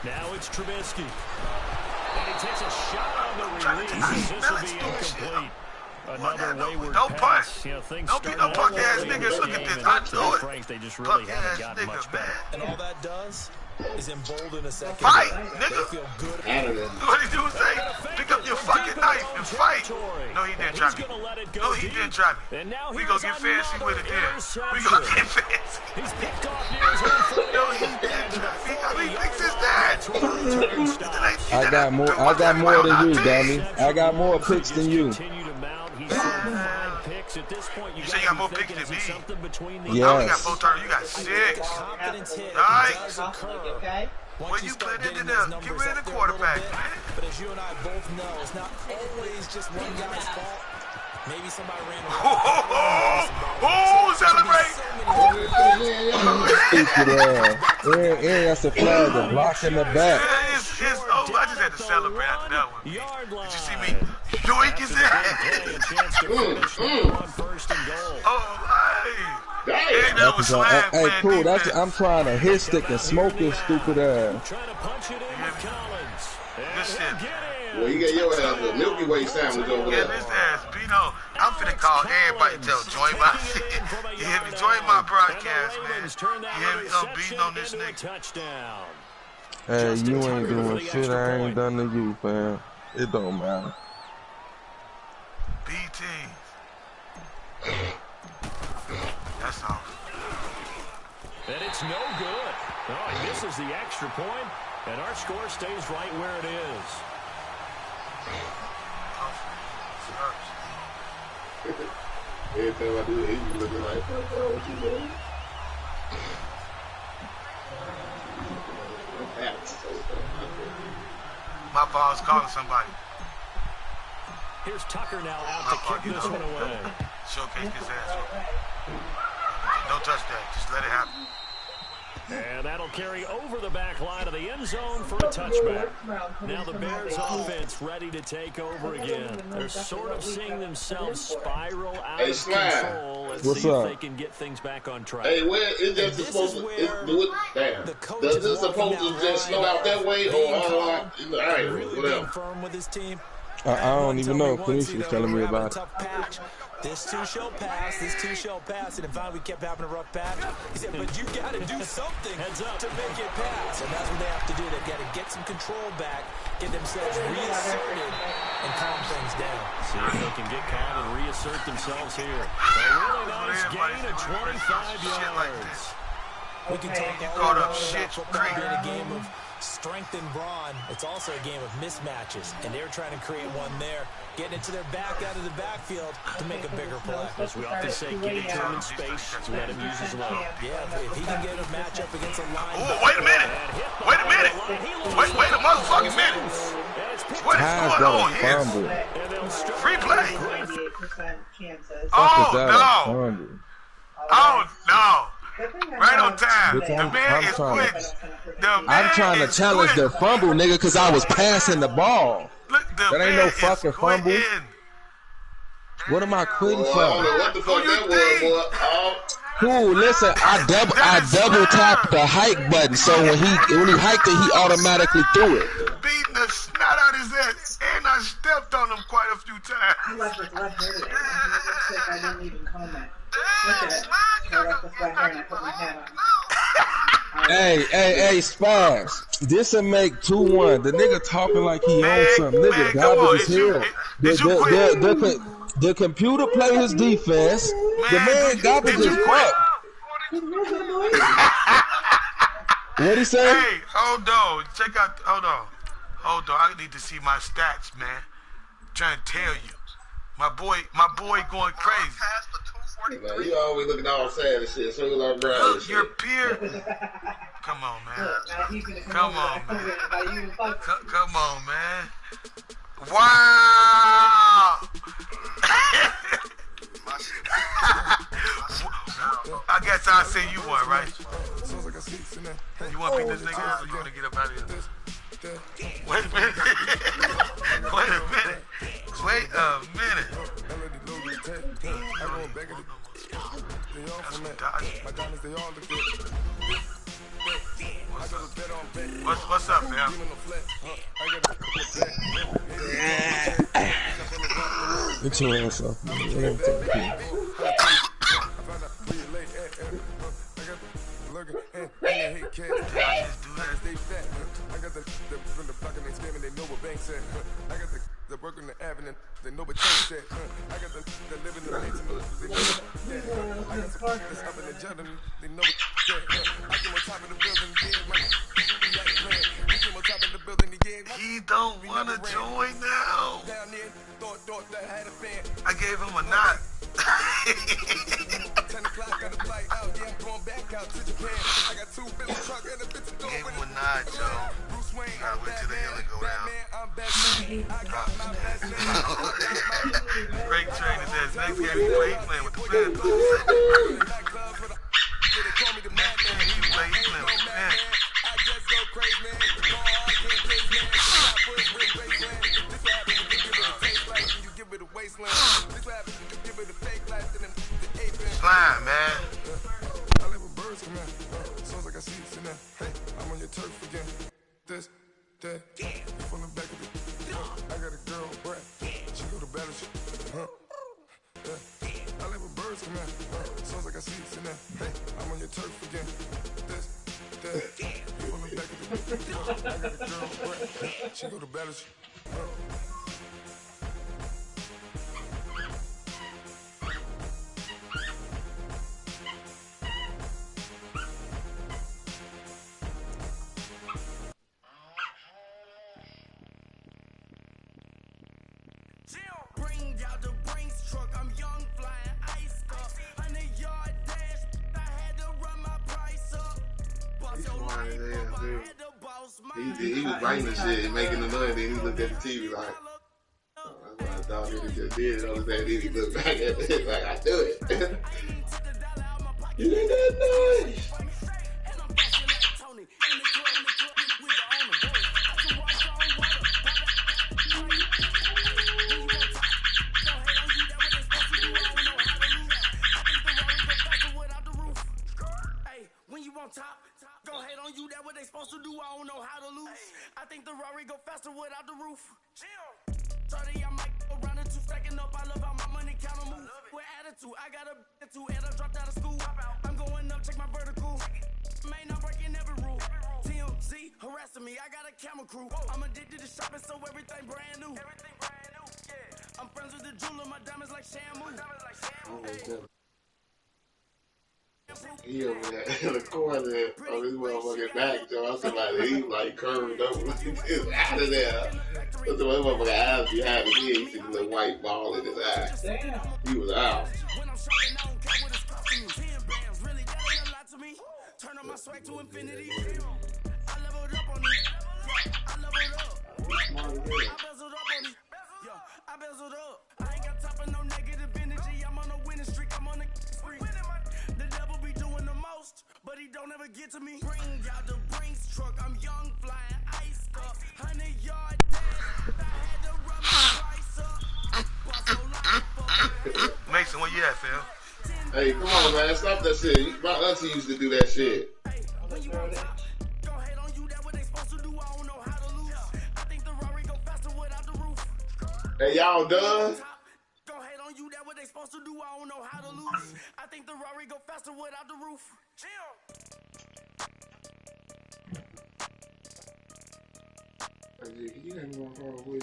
Now it's Trubisky. And he takes a shot on the release. This will be incomplete. Another wayward pass. You know, don't be no punk ass niggas. Look at this. I do it. They just really haven't gotten much better. And all that does is embolden a second. Fight, nigga. Feel good. What did you say? Pick up your fucking knife and fight. No, he didn't try me. No, he didn't try me. We gonna get fancy with it then. We gonna get fancy. He's picked off near his own foot. No, he didn't try me. How many picks is that? I got more than you, dummy. I got more picks than you. At this point, you say you got more picks than me. Yes. I only got 4 turns. You got 6. Nice. When you put it in there, get rid of the quarterback, man. But as you and I both know, it's not always just one guy's fault. Maybe somebody ran celebrate! That's a flag, a block in the back. I just had to celebrate after that one. Did you see me? Yoink is there. Hey, that was slam, hey, man, cool. defense. I'm trying to hit stick and smoke his stupid ass. Trying to punch it in with Collins. Good shit. Well, you got your ass a Milky Way sandwich over there. Yeah, this ass, Pino. I'm finna call everybody and tell join my shit. You hear me? Join my broadcast, man. You hear me? Beating on this nigga. Hey, you ain't doing shit I ain't done to you, fam. It don't matter. BT. That's all. And it's no good. Oh, he misses the extra point, and our score stays right where it is. Every time I do it, he's looking like, what you doing? My ball's calling somebody. Here's Tucker now out to kick this one away. Showcase his ass. Don't touch that. Just let it happen. And that'll carry over the back line of the end zone for a touchback. Now the Bears offense ready to take over again. They're sort of seeing themselves spiral out of control. Let's see if they can get things back on track. Hey, where is that supposed to do it? Damn. Does this supposed to just slow out that way or all right, whatever. Firm with his team. I don't even know. Kanisha was telling me about it. This two shall pass, and then finally we kept having a rough patch. He said, but you got to do something to make it pass. And that's what they have to do. They've got to get some control back, get themselves reasserted, and calm things down. See if they can get calm and reassert themselves here. A really nice gain of 25 yards. We can talk all about football being a game of strength and brawn. It's also a game of mismatches, and they're trying to create one there, getting it to their back out of the backfield to make a bigger play. As we often say, get into him in space to let him use his leg. Yeah, if he can get a matchup against a line. Oh, wait a minute. Wait a minute. Wait a motherfucking minute. What is going on here? Free play. Oh, no. Oh, no. Right on time. The man is quick. I'm trying to challenge the fumble, nigga, because I was passing the ball. Look, that ain't no fucking fumble. What am I quitting for? What the fuck that was, boy? Cool, listen, I double tapped the hike button, so when he hiked it, he automatically threw it. Beating the snot out his ass, and I stepped on him quite a few times. He left his left hand. I didn't even comb it. Look at it. I left his left hand and I put my hat on. Hey, Spaz. This'll make 2-1. The nigga talking like he owns something. Nigga, garbage is here. The computer play his defense. The man garbage is fuck. What'd he say? Hey, hold on. Check out. Hold on. I need to see my stats, man. I'm trying to tell you. My boy going crazy. Man, you always looking all sad and shit. So like look, your peer. Come on, man. Come on, man. Wow. I guess I'll say you won, right? You want to beat this nigga or you want to get up out of here? Wait a minute. What's up, man? Get your ass up, man. The work in the avenue, they know what change that. I got the living the maintenance, they know what that. I got some that's up in the gentleman, they know what that. I came on top of the building, yeah, man. He came on top of the building, yeah. He don't want to join now. Down there, thought that had a fan. I gave him a knot. 10 o'clock, got a flight out, yeah, I'm going back out to Japan. I got 2 bills truck and a bitch of door. Gave him a knot, Joe. Bruce Wayne, gotta wait till the hill and go down. I'm Batman, I got my best man. Great train is that next game he playing with the Panthers. He playing with the Panthers. I just go crazy, man. You give it a wasteland. This happens, you give it a fake life, and then the ape. Slime, man. I live with birds come out. Sounds like I see it in there. Hey, I'm on your turf again. This, that, from the back of the. I got a girl, Brad. She go to battle. I live with birds come out. Sounds like I see it in there. Hey, I'm on your turf again. This, that, from the back of the. I got a girl, Brad. She go to battle. Bring out the Brinks truck, I'm young, flying ice up. 100-yard dash, I had to run my price up. He's smart as hell, dude. He was writing the shit and making the money, then he looked at the TV like, oh, that's what I thought he just did. I was saying, then he looked back at it like, I do it. You did that noise. Go ahead on you, that what they supposed to do, I don't know how to lose. I think the Rari go faster without the roof. Chill. 30, I might go round and 2 stacking up, I love how my money count on move. With attitude, I got a two and I dropped out of school. I'm going up, check my vertical. Man, I'm breaking every rule. TMZ harassing me, I got a camera crew. I'm addicted to shopping, so everything brand new. Yeah. I'm friends with the jeweler, my diamonds like Shamu. He over there in the corner on this motherfucking back, Joe. I was like, he like curved up, like this out of there. That's the motherfucking eyes behind his head. He see the little white ball in his eye. He was out. Turn on my swag to infinity. I leveled up on it. I leveled up. I bezeled up on it. I bezeled up. I ain't got time for no negative energy. I'm on a winning streak. I'm on a spree. The devil be doing the most, but he don't ever get to me. Bring out the Brinks truck. I'm young, flying ice up. 100-yard dash. I had to run my price up. Mason, where you at, Phil? Hey, come on, man. Stop that shit. My auntie used to do that shit. Hey, when you on top, go ahead on you. That what they supposed to do. I don't know how to lose. I think the Rari go faster without the roof. Hey, y'all done? Go ahead on you. That what they supposed to do. I don't know how to lose. I think the Rari go faster without the roof. Chill. Hey, you ain't going far away.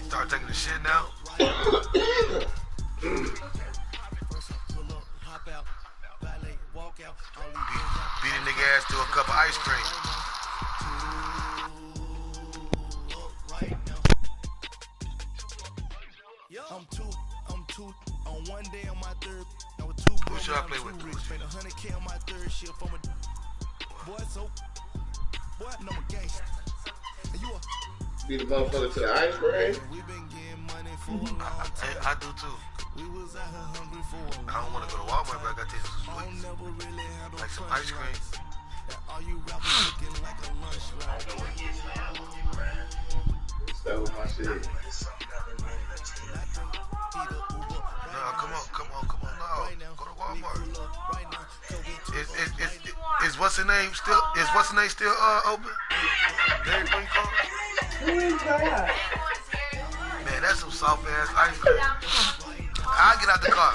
Start taking the shit now. Beat a nigga ass to a cup of ice cream. I'm two on one day on my third. I was 2 Who should I play with? rich. Made 100K on my third shift. I'm a boy, so boy, no gangster. And you be the motherfucker to the ice cream. we been getting money for a long time. I do too. We was out here hungry for a long time. I don't want to go to Walmart, but I got these sweets. Like some ice cream. All you rappers looking like a lunch route. That was my shit. No, come on, no. Go to Walmart. Is what's the name still open? Dairy Queen card? Man, that's some soft ass ice cream. I'll get out the car.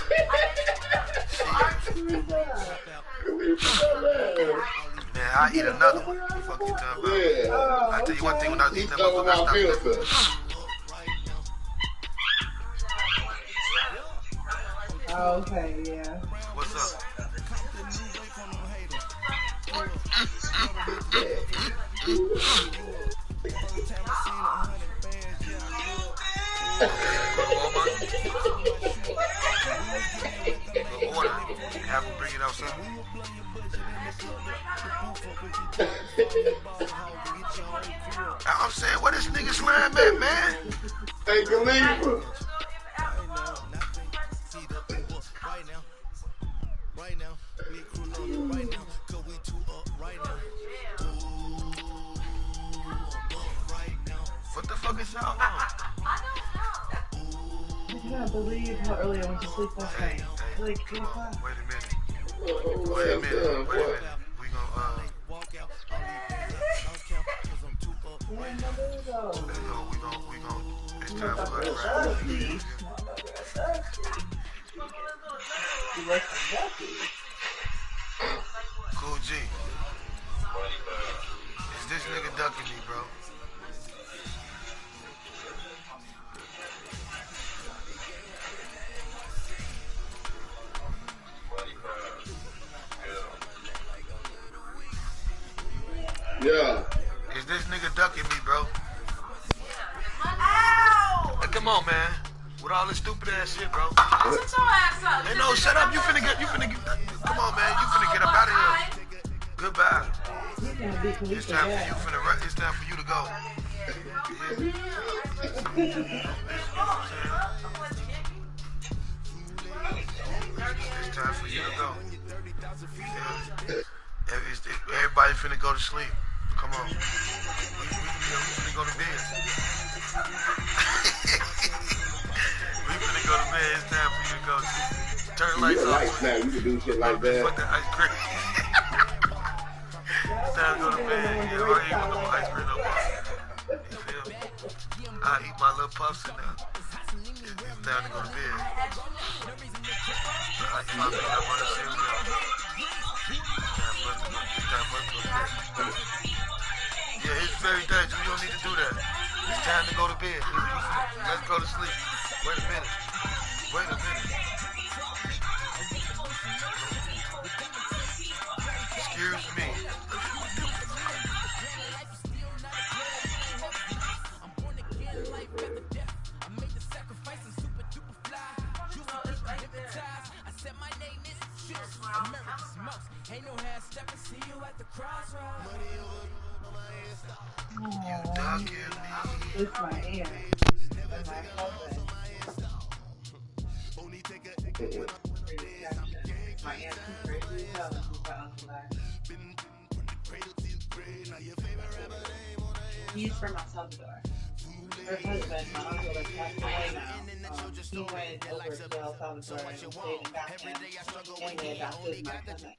Man, I'll eat another one. Fuck you talking about? Yeah. I tell you one thing, when I was eating that motherfucker, I stopped. Oh, okay, yeah. What's up? Order. Have them bring it outside. I'm saying, what this nigga slime at, man? Hey, Khalifa. Right now, we crew loaded right now, cause we two up right now. What the fuck is y'all on? I cannot believe how early I went to sleep last night. Like 3 o'clock. Wait a minute. Wait a minute. We gonna walk out. It's time for us to Cool G. Is this nigga ducking me, bro? Yeah. Is this nigga ducking me, bro? Hey, come on, man. With all this stupid ass shit, bro. Shut your ass up. Hey, no, shut up. You finna get. Come on, man. You finna get up out of here. Goodbye. It's time for you. It's time for you to go. It's time for you to go. Everybody finna go to sleep. Come on. We finna go to bed. We finna go to bed. It's time for you to go. Turn the lights off. Now you can do shit like that. Fuck that ice cream. It's time to go to bed. I ain't want no ice cream no more. You feel me? I eat my little puffs in there. It's time to go to bed. I eat my peanut butter cereal. Yeah, it's very dangerous. You don't need to do that. It's time to go to bed. Let's go to sleep. Wait a minute. Excuse me. Ain't no half step and see you at the crossroads. You ducking me. It's my aunt and my husband. My aunt is crazy as hell, and my uncle and he's from El Salvador. Her husband, my uncle, that's passed away now. He went over to El Salvador and stayed in Boston, and they adopted my cousin.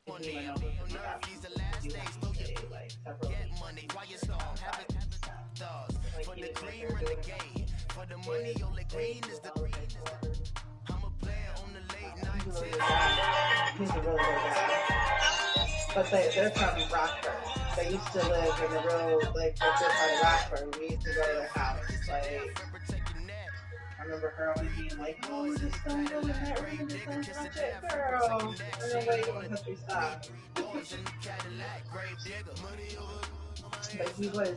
And he went over to the adoption. He went to stay like several weeks. Like he was like they're doing for the money, only green is the green. I'm a player on the late night. He's a really good guy. But they're from Rockford. They used to live in the real, like, just part of Rockford. We used to go to their house. Like, I remember her always being like, oh, we just don't go in that room. Just don't touch it, girl. And then wait until we stop. But he was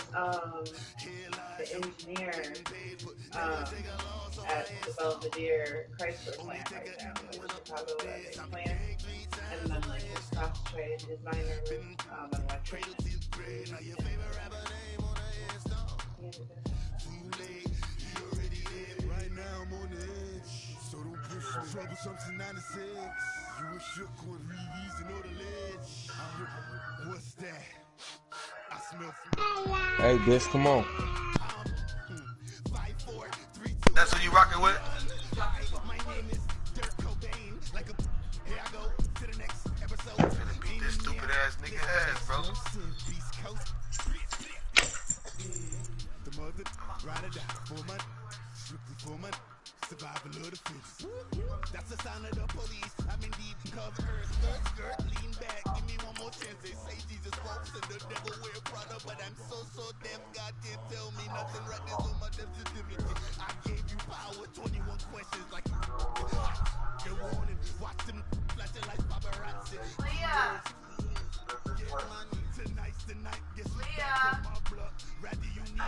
the engineer at the Belvedere Chrysler plant right now, like the Chicago plant. And then like his cross trade designer was an electrician. Right now I'm on the edge, so don't push me. Trouble something 96. You were shook with reason or the ledge. What's that? I smell. Hey, Dish, come on. That's what you rocking with? Finna beat this stupid ass nigga ass, bro. The mother, ride or die for my, strictly for my survival of the fittest. That's the sign of the police. I'm indeed covered. Skirt, lean back, give me one more chance. They say Jesus walks and the devil wear Prada, but I'm so deaf. God can't tell me nothing. Right there's on my death certificate. I gave you power, 21 questions like your warning. Watch them flashing like paparazzi. Leah. Get money tonight's the night. Guess who's back on my block? Rather you need.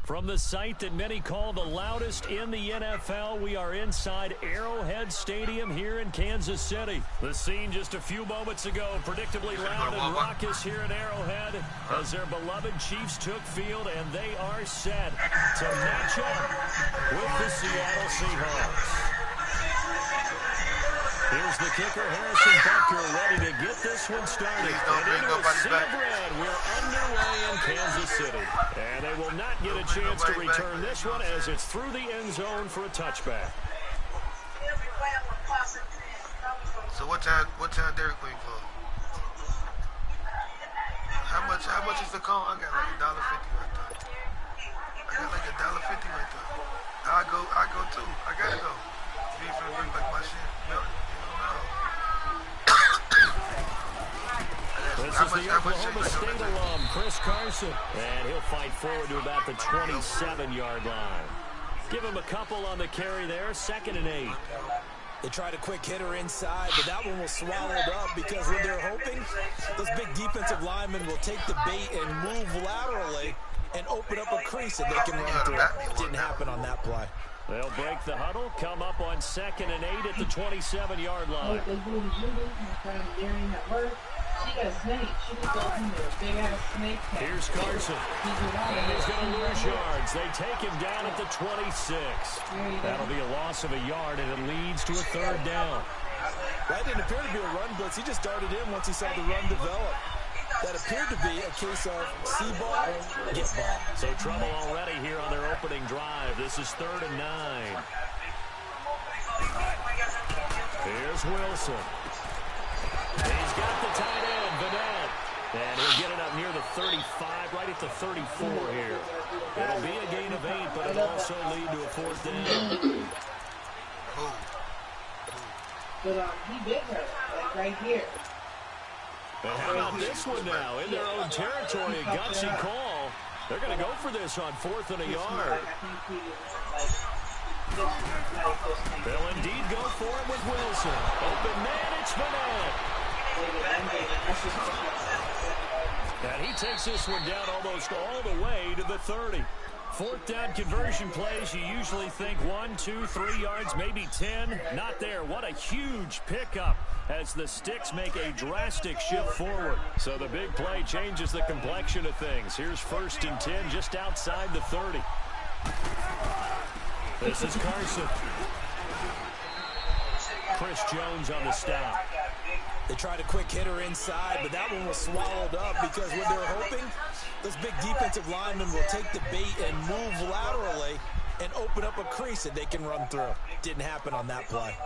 From the site that many call the loudest in the NFL, we are inside Arrowhead Stadium here in Kansas City. The scene just a few moments ago, predictably loud and raucous here at Arrowhead as their beloved Chiefs took field, and they are set to match up with the Seattle Seahawks. Here's the kicker, Harrison Butker, ready to get this one started. And into a sea of red, we're underway in Kansas City. And they will not get a chance to return this one as it's through the end zone for a touchback. So what time Dairy Queen for? How much is the cone? I got like $1.50 right there. I got like $1.50 right there. I go too. I gotta go. You ain't finna bring back my shit. No. This is the Oklahoma State alum, Chris Carson. And he'll fight forward to about the 27-yard line. Give him a couple on the carry there, 2nd and 8. They tried a quick hitter inside, but that one was swallowed up because what they're hoping, those big defensive linemen will take the bait and move laterally and open up a crease that they can run through. Didn't happen on that play. They'll break the huddle, come up on 2nd and 8 at the 27-yard line. Here's Carson. And he's going to lose yards. They take him down at the 26. That'll be a loss of a yard, and it leads to a 3rd down. That didn't appear to be a run blitz. He just darted in once he saw the run develop. That appeared to be a case of see ball, get ball. So trouble already here on their opening drive. This is 3rd and 9. Here's Wilson. He's got the tight end, Vanette. And he'll get it up near the 35, right at the 34 here. It'll be a gain of 8, but it'll also lead to a 4th down. But he bit her, like right here. And how about this one now? In their own territory, a gutsy call. They're going to go for this on 4th and a yard. They'll indeed go for it with Wilson. Open man, it's Vanette. And he takes this one down almost all the way to the 30. 4th down conversion plays, you usually think 1, 2, 3 yards, maybe 10. Not there. What a huge pickup as the Sticks make a drastic shift forward. So the big play changes the complexion of things. Here's 1st and 10 just outside the 30. This is Carson. Chris Jones on the stop. They tried a quick hitter inside, but that one was swallowed up because what they're hoping, those big defensive linemen will take the bait and move laterally and open up a crease that they can run through. Didn't happen on that play.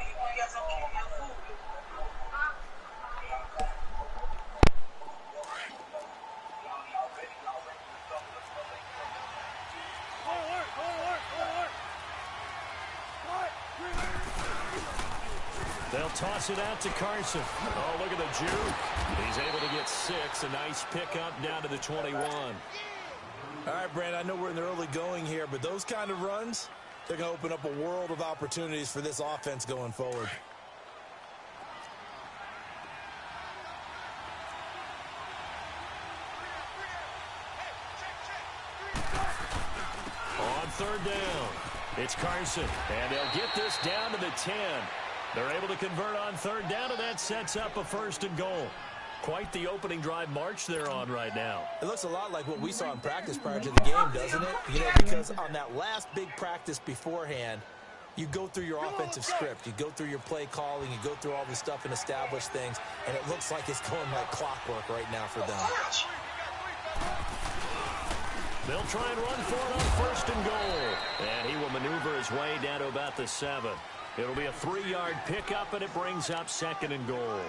They'll toss it out to Carson. Oh, look at the juke. He's able to get 6. A nice pickup down to the 21. All right, Brand, I know we're in the early going here, but those kind of runs, they're going to open up a world of opportunities for this offense going forward. On third down, it's Carson, and they'll get this down to the 10. They're able to convert on third down, and that sets up a 1st and goal. Quite the opening drive march they're on right now. It looks a lot like what we saw in practice prior to the game, doesn't it? You know, because on that last big practice beforehand, you go through your offensive script. You go through your play calling. You go through all the stuff and establish things, and it looks like it's going like clockwork right now for them. They'll try and run for it on 1st and goal. And he will maneuver his way down to about the 7. It'll be a 3-yard pickup, and it brings up 2nd and goal.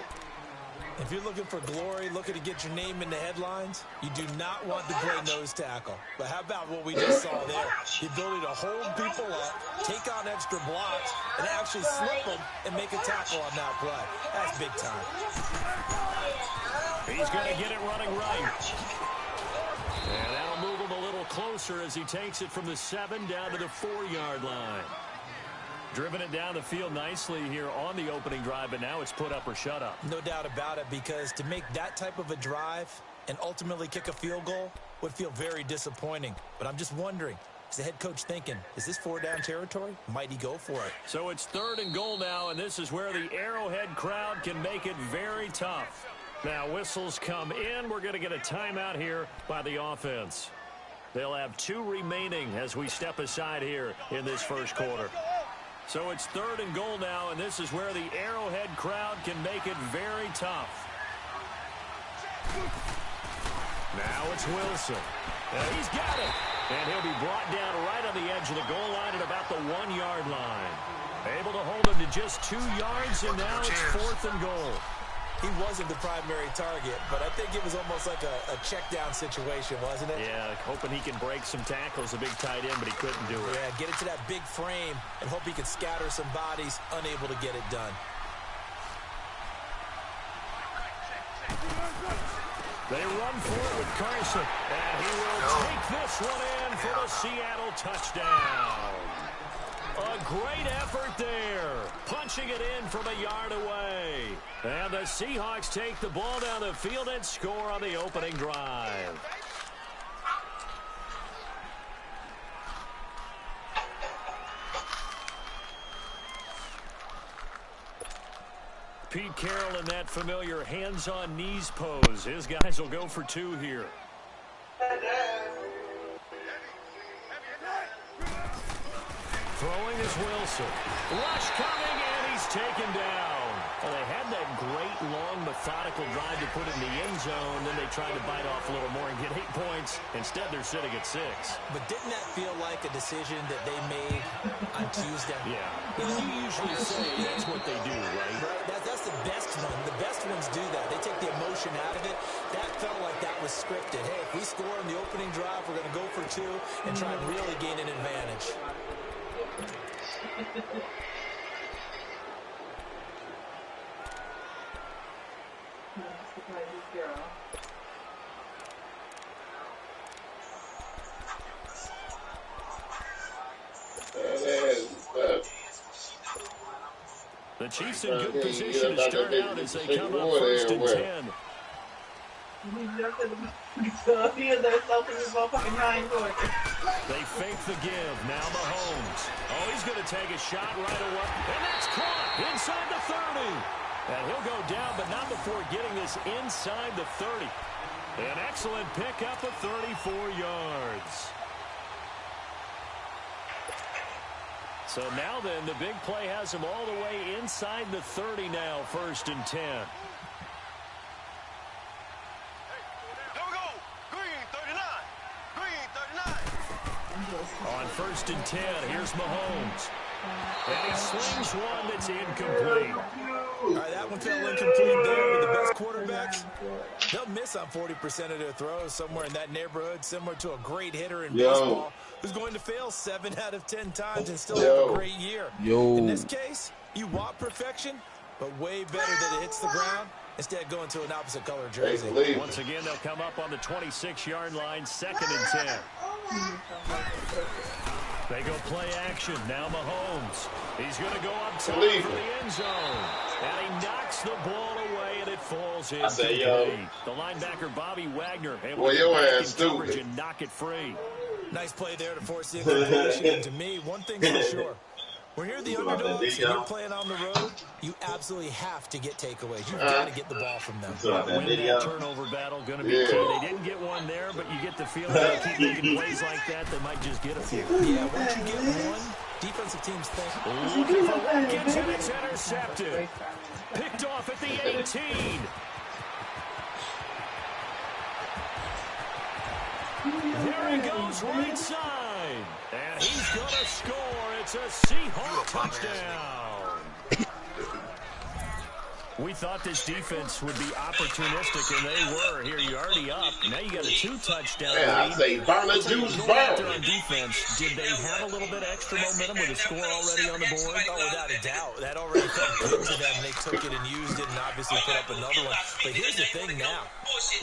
If you're looking for glory, looking to get your name in the headlines, you do not want to play nose tackle. But how about what we just saw there? The ability to hold people up, take on extra blocks, and actually slip them and make a tackle on that play. That's big time. He's going to get it running right. And that'll move him a little closer as he takes it from the 7 down to the 4-yard line. Driven it down the field nicely here on the opening drive, but now it's put up or shut up. No doubt about it, because to make that type of a drive and ultimately kick a field goal would feel very disappointing. But I'm just wondering, is the head coach thinking, is this 4-down territory? Might he go for it? So it's 3rd and goal now, and this is where the Arrowhead crowd can make it very tough. Now whistles come in. We're going to get a timeout here by the offense. They'll have 2 remaining as we step aside here in this first quarter. So it's 3rd and goal now, and this is where the Arrowhead crowd can make it very tough. Now it's Wilson. And he's got it. And he'll be brought down right on the edge of the goal line at about the 1-yard line. Able to hold him to just 2 yards, and now it's 4th and goal. He wasn't the primary target, but I think it was almost like a check-down situation, wasn't it? Yeah, hoping he can break some tackles, a big tight end, but he couldn't do it. Yeah, get it to that big frame and hope he could scatter some bodies, unable to get it done. They run for it with Carson, and he will take this one in for the Seattle touchdown. A great effort there, punching it in from a yard away. And the Seahawks take the ball down the field and score on the opening drive. Pete Carroll in that familiar hands-on knees pose. His guys will go for 2 here. Throwing is Wilson. Rush coming, and he's taken down. Well, they had that great, long, methodical drive to put in the end zone. Then they tried to bite off a little more and get 8 points. Instead, they're sitting at 6. But didn't that feel like a decision that they made on Tuesday? Yeah. You usually say that's what they do, right? That's the best one. The best ones do that. They take the emotion out of it. That felt like that was scripted. Hey, if we score in the opening drive, we're going to go for 2 and try and really gain an advantage. The Chiefs in good position to start out as they come up 1st and 10. They fake the give. Now Mahomes. Oh, he's going to take a shot right away. And that's caught inside the 30. And he'll go down, but not before getting this inside the 30. An excellent pickup of 34 yards. So now then, the big play has him all the way inside the 30 now, 1st and 10. On 1st and 10, here's Mahomes. And he slings one that's incomplete. All right, that one fell incomplete there, but the best quarterbacks, they'll miss on 40% of their throws, somewhere in that neighborhood, similar to a great hitter in baseball who's going to fail 7 out of 10 times and still have a great year. In this case, you want perfection, but way better that it hits the ground instead of going to an opposite color jersey. Once again, they'll come up on the 26-yard line, 2nd and 10. They go play action. Now Mahomes. He's going to go up top for the end zone. And he knocks the ball away, and it falls in. The linebacker, Bobby Wagner, able to get back in coverage and knock it free. Nice play there to force the incompletion. And to me, one thing's for sure. When you're the underdogs and you're playing on the road, you absolutely have to get takeaways. You've got to get the ball from them. Win that turnover battle, going to be key. They didn't get one there, but you get the feeling they keep making plays like that, they might just get a few. Yeah, once you get one, defensive teams think. Looking for Watkins, and it's intercepted. Picked off at the 18. There he goes, right side. And he's going to score. It's a Seahawks touchdown. We thought this defense would be opportunistic, and they were. Here, you're already up. Now you got a 2-touchdown lead. I say, burn the juice, burn. On defense, did they have a little bit of extra momentum with a score already on the board? Oh, without a doubt. That already felt good to them. They took it and used it and obviously put up another one. But here's the thing now.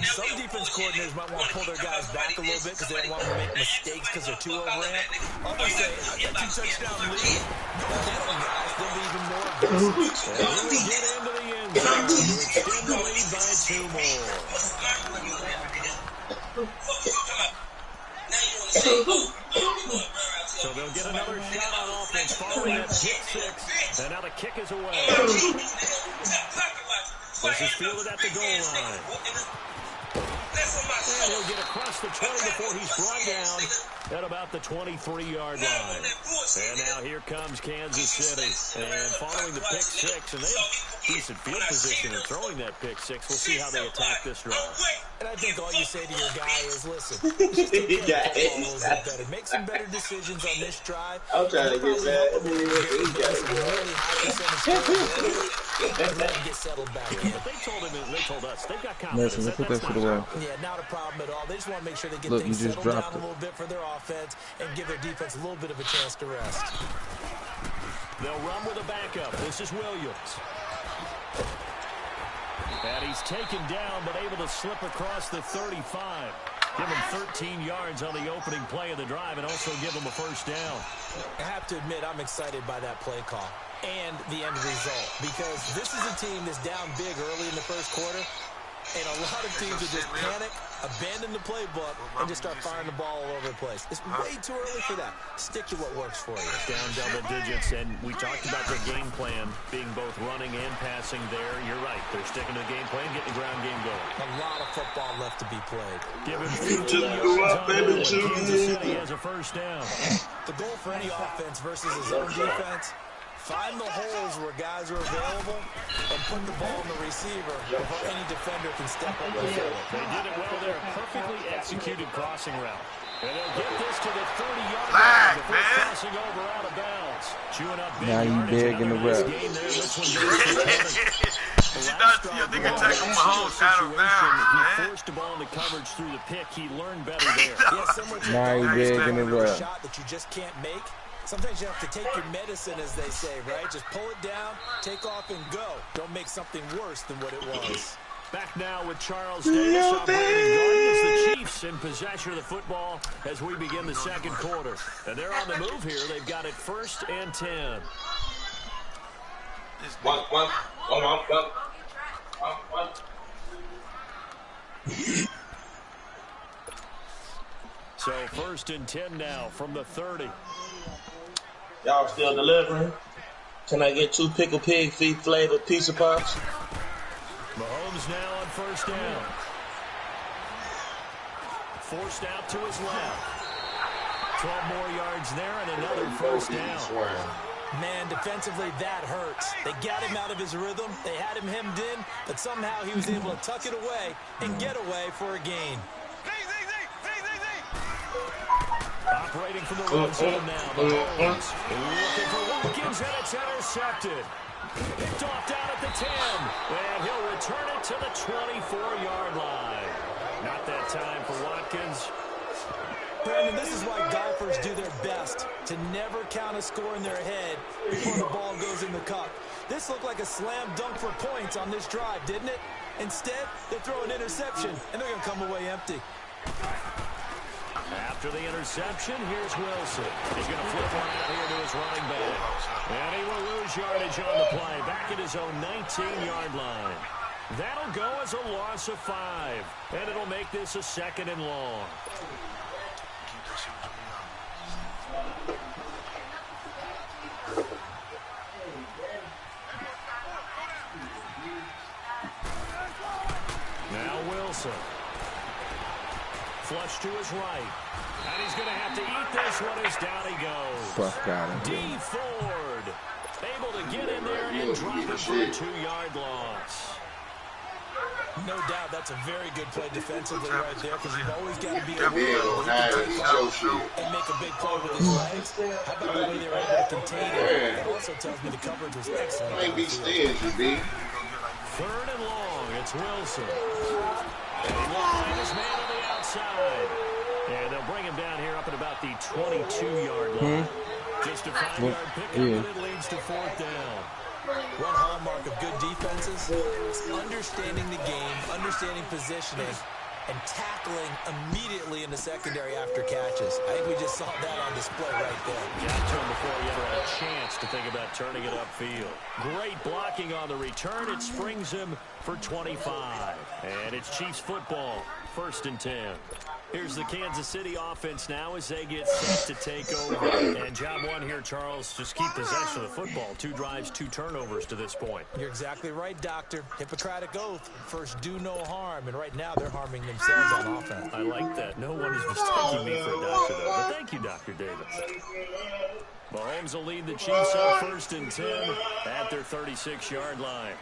Some defense coordinators might want to pull their guys back a little bit because they don't want to make mistakes because they're too overamped. Others say, I got 2-touchdown lead. Get them, guys. They'll be even more aggressive. And we get into the end zone to extend the lead by 2 more. So they'll get another shot on offense following that pick 6. And now the kick is away. This is fielded at the goal line. And he'll get across the 20 before he's brought down at about the 23-yard line. And now here comes Kansas City. And following the pick 6, and they have decent field position in throwing that pick 6. We'll see how they attack this drive. And I think all you say to your guy is, listen, just take care of the football a little bit better. Make some better decisions on this drive. I'm trying to get back. Really high percentage and then get settled back in. But they told him, they told us, they've got confidence. Listen, put that shit away. Yeah, not a problem at all. They just want to make sure they get Look, things you just settled down dropped a little bit for their offense and give their defense a little bit of a chance to rest. They'll run with a backup. This is Williams. And he's taken down, but able to slip across the 35. Give him 13 yards on the opening play of the drive and also give him a first down. I have to admit, I'm excited by that play call and the end result because this is a team that's down big early in the first quarter, and a lot of teams will just panic, abandon the playbook, and just start firing the ball all over the place. It's way too early for that. Stick to what works for you. Down double digits, and we talked about their game plan being both running and passing there. You're right. They're sticking to the game plan, getting the ground game going. A lot of football left to be played. Give him 50 yards on the board. Kansas City has a first down. The goal for any offense versus a zone defense, find the holes where guys are available and put the ball in the receiver before any defender can step up and fill it. They did it well there. Perfectly executed crossing route. And they'll get this to the 30-yard line before crossing over out of bounds. Chewing up big now you big in the rep. You think I tackle Mahomes out of bounds, He forced the ball into coverage through the pick. He learned better there. Now you big in the rep. Shot that you just can't make. Sometimes you have to take your medicine, as they say, right? Just pull it down, take off, and go. Don't make something worse than what it was. Back now with Charles Davis operating guard as the Chiefs in possession of the football as we begin the second quarter. And they're on the move here. They've got it 1st and 10. One. So 1st and 10 now from the 30. Y'all still delivering? Can I get 2 pickle pig feet flavored pizza puffs? Mahomes now on 1st down. Forced out to his left. 12 more yards there and another 1st down. Man, defensively, that hurts. They got him out of his rhythm. They had him hemmed in, but somehow he was able to tuck it away and get away for a gain. Operating from the red zone now. Mahomes looking for Watkins, and it's intercepted. Picked off down at the 10, and he'll return it to the 24-yard line. Not that time for Watkins. Brandon, this is why golfers do their best to never count a score in their head before the ball goes in the cup. This looked like a slam dunk for points on this drive, didn't it? Instead, they throw an interception, and they're going to come away empty. After the interception, here's Wilson. He's going to flip one out here to his running back. And he will lose yardage on the play, back at his own 19-yard line. That'll go as a loss of 5, and it'll make this a 2nd and long. Now Wilson. Flush to his right. And he's going to have to eat this one as down he goes. Fuck out of here. D. Ford able to get in there and drop it for a 2-yard loss. No doubt that's a very good play defensively right there, because you've always got to be able to and make a big play with his legs. How about the way they were able to contain it? It also tells me the coverage was excellent. Ain't be stingy, B. 3rd and long. It's Wilson. And he will find his man on the outside. And they'll bring him down here up at about the 22-yard line. Just a 5-yard pickup, and it leads to 4th down. One hallmark of good defenses is understanding the game, understanding positioning, and tackling immediately in the secondary after catches. I think we just saw that on display right there. Got to him before he ever had a chance to think about turning it upfield. Great blocking on the return. It springs him for 25. And it's Chiefs football, 1st and 10. Here's the Kansas City offense now as they get set to take over. And job one here, Charles, just keep possession of the football. 2 drives, 2 turnovers to this point. You're exactly right, Doctor. Hippocratic oath. First, do no harm. And right now, they're harming themselves on offense. I like that. No one is mistaking me for a doctor, though. But thank you, Dr. Davis. Mahomes will lead the Chiefs on 1st and 10 at their 36-yard line.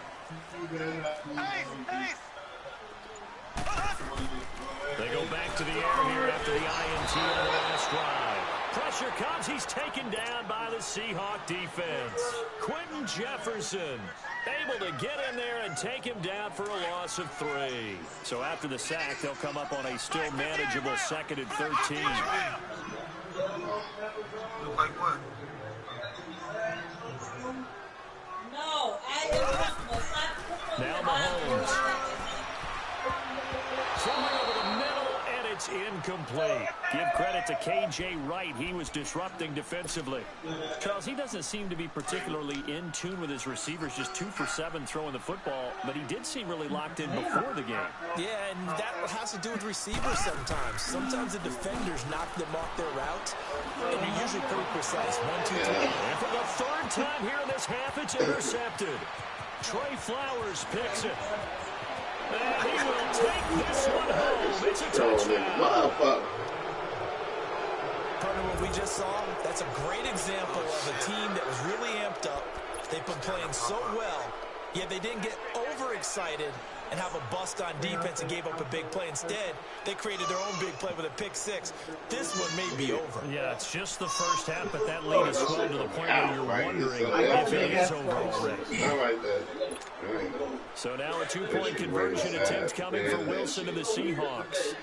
They go back to the air here after the INT on the last drive. Pressure comes. He's taken down by the Seahawk defense. Quentin Jefferson able to get in there and take him down for a loss of 3. So after the sack, they'll come up on a still manageable 2nd and 13. Like what? No, now Mahomes. Throwing over the middle, and it's incomplete. Give credit to K.J. Wright. He was disrupting defensively. Charles, he doesn't seem to be particularly in tune with his receivers, just 2 for 7 throwing the football, but he did seem really locked in before the game. Yeah, and that has to do with receivers sometimes. Sometimes the defenders knock them off their route, and they're usually pretty precise. 1, 2, 3. And for the 3rd time here in this half, it's intercepted. Trey Flowers picks it. And he will take this one home. It's a touchdown. Partner, what we just saw, that's a great example of a team that was really amped up. They've been playing so well, yet they didn't get overexcited and have a bust on defense and gave up a big play. Instead, they created their own big play with a pick-6. This one may be over. Yeah, it's just the first half, but that lead is swelled to the point where you're wondering if it is over already. I like that. So now a 2-point conversion attempt coming for Wilson and the Seahawks.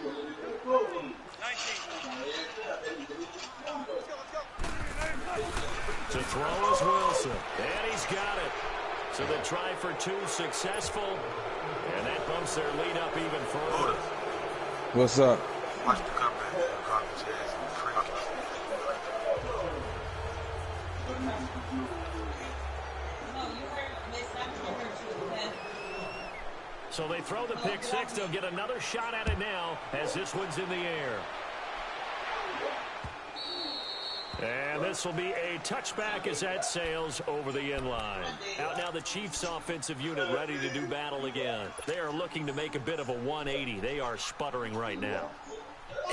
To throw is Wilson, and he's got it. So the try for 2 successful, and that bumps their lead up even further. What's up? Watch the comeback. Garbage ass freak. So they throw the pick-6. They'll get another shot at it now as this one's in the air. And this will be a touchback as that sails over the end line. Out now the Chiefs offensive unit ready to do battle again. They are looking to make a bit of a 180. They are sputtering right now.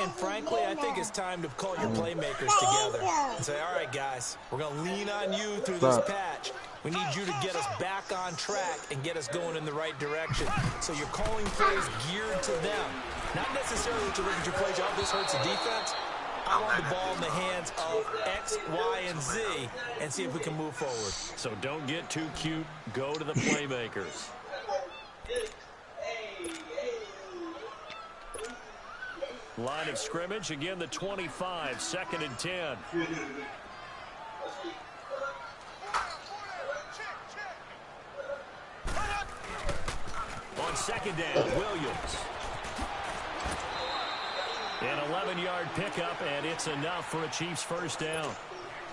And frankly, I think it's time to call your playmakers together and say, all right, guys, we're going to lean on you through this patch. We need you to get us back on track and get us going in the right direction. So you're calling plays geared to them. Not necessarily to look at your plays, oh, this hurts the defense. I want the ball in the hands of X, Y, and Z and see if we can move forward. So don't get too cute. Go to the playmakers. Line of scrimmage, again the 25, 2nd and 10. second down. Williams. An 11-yard pickup, and it's enough for a Chiefs first down.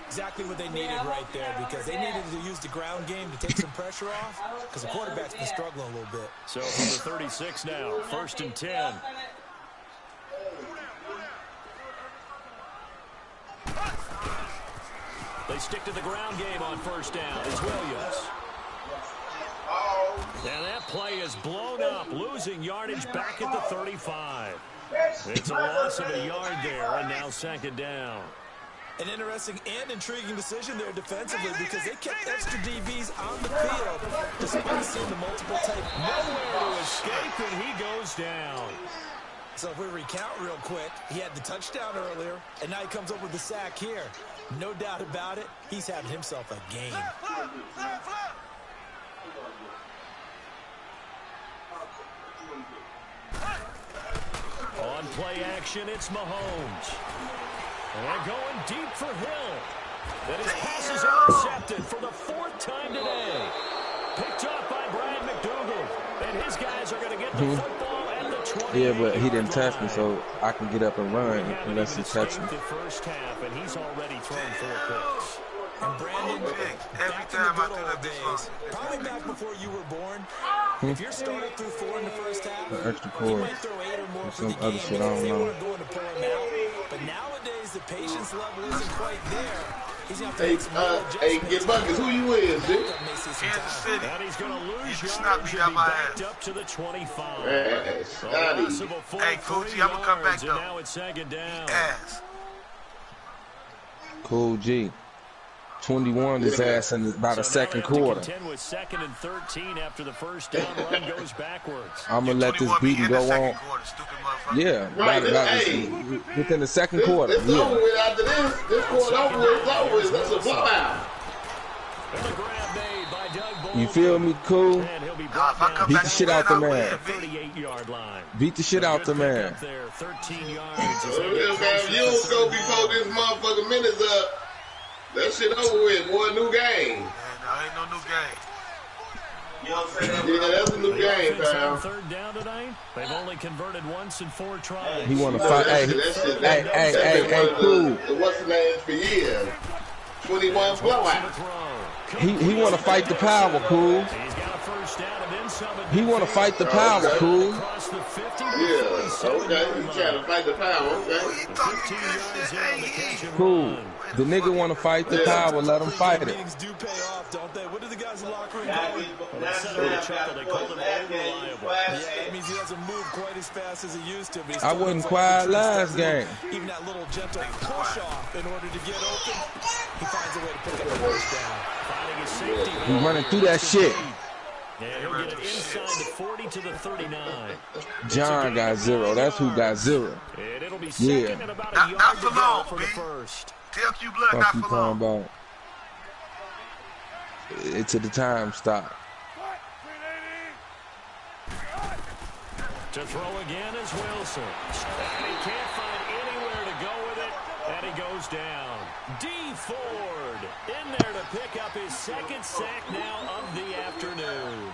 Exactly what they needed right there, because they needed to use the ground game to take some pressure off, because the quarterback's been struggling a little bit. So from the 36 now, 1st and 10. They stick to the ground game on 1st down. It's Williams. And that play is blown up, losing yardage back at the 35. It's a loss of a yard there, and now 2nd down. An interesting and intriguing decision there defensively, because they kept extra DBs on the field despite seeing the multiple take. Nowhere to escape, and he goes down. So if we recount real quick, he had the touchdown earlier, and now he comes up with the sack here. No doubt about it, he's having himself a game. On play action, it's Mahomes. And going deep for Hill. And his passes are intercepted for the 4th time today. Picked off by Brian McDougal. And his guys are going to get the football at the 20. Yeah, but he didn't touch me, so I can get up and run unless he touched me. The first half, and he's already thrown 4 picks. And Brandon, every time I do that days, probably back before you were born, if you're started through 4 in the first half, the extra you cord, might throw 8 or more for some the other game shit, I because don't they know. weren't going to pull him out. But nowadays, the patience level isn't quite there. He's going to Hey, make some real hey, get buckets. Who you with, dude? Kansas City. And he's going to lose yardage and be backed up to the 25. Hey, Cool G, I'm going to come back, though. And now it's 2nd down. Yes. Cool G. 21 his ass in about the 2nd quarter. With 2nd and 13 after the first down run goes backwards. I'm going to let this beating go on. Yeah, Right, within the 2nd quarter. It's over with after this. This quarter over with. It's over with. That's a blowout. You feel me, Cool? Beat the shit out the man. Beat the shit out the man. 13 yards. If you don't go before this motherfucking minute's up, that shit over with, boy. New game. Yeah, ain't no new game. Yeah, that's a new game, pal. 3rd down tonight. They've only converted once in 4 tries. He want to fight. Hey, Cool. What's the name for years? 21 blowout. He want to fight the power, Cool. He's got a first down and then some. He want to fight the power, Cool. Yeah, okay. He trying to fight the power, okay. 15 yards on the catch and Cool. run. The nigga want to fight the power. Let him fight it. Meetings do pay off, don't they? What do the guys in the locker room call it? Well, they said in the chuckle, they called him unreliable. Yeah, that means he doesn't move quite as fast as he used to. I wasn't quiet last game. Even that little gentle push off in order to get open, he finds a way to pick up the first down. Finding his safety. He running through that shit. Yeah, he'll get it inside the 40 to the 39. John got 0. That's who got 0. And it'll be second and about a yard Not to for go long, for B. the first. Tell Q Blood, Fuck not you for talking long. about? It's to the time stop. To throw again is Wilson. And he can't find anywhere to go with it. And he goes down. D. Ford in there to pick up his 2nd sack now of the afternoon.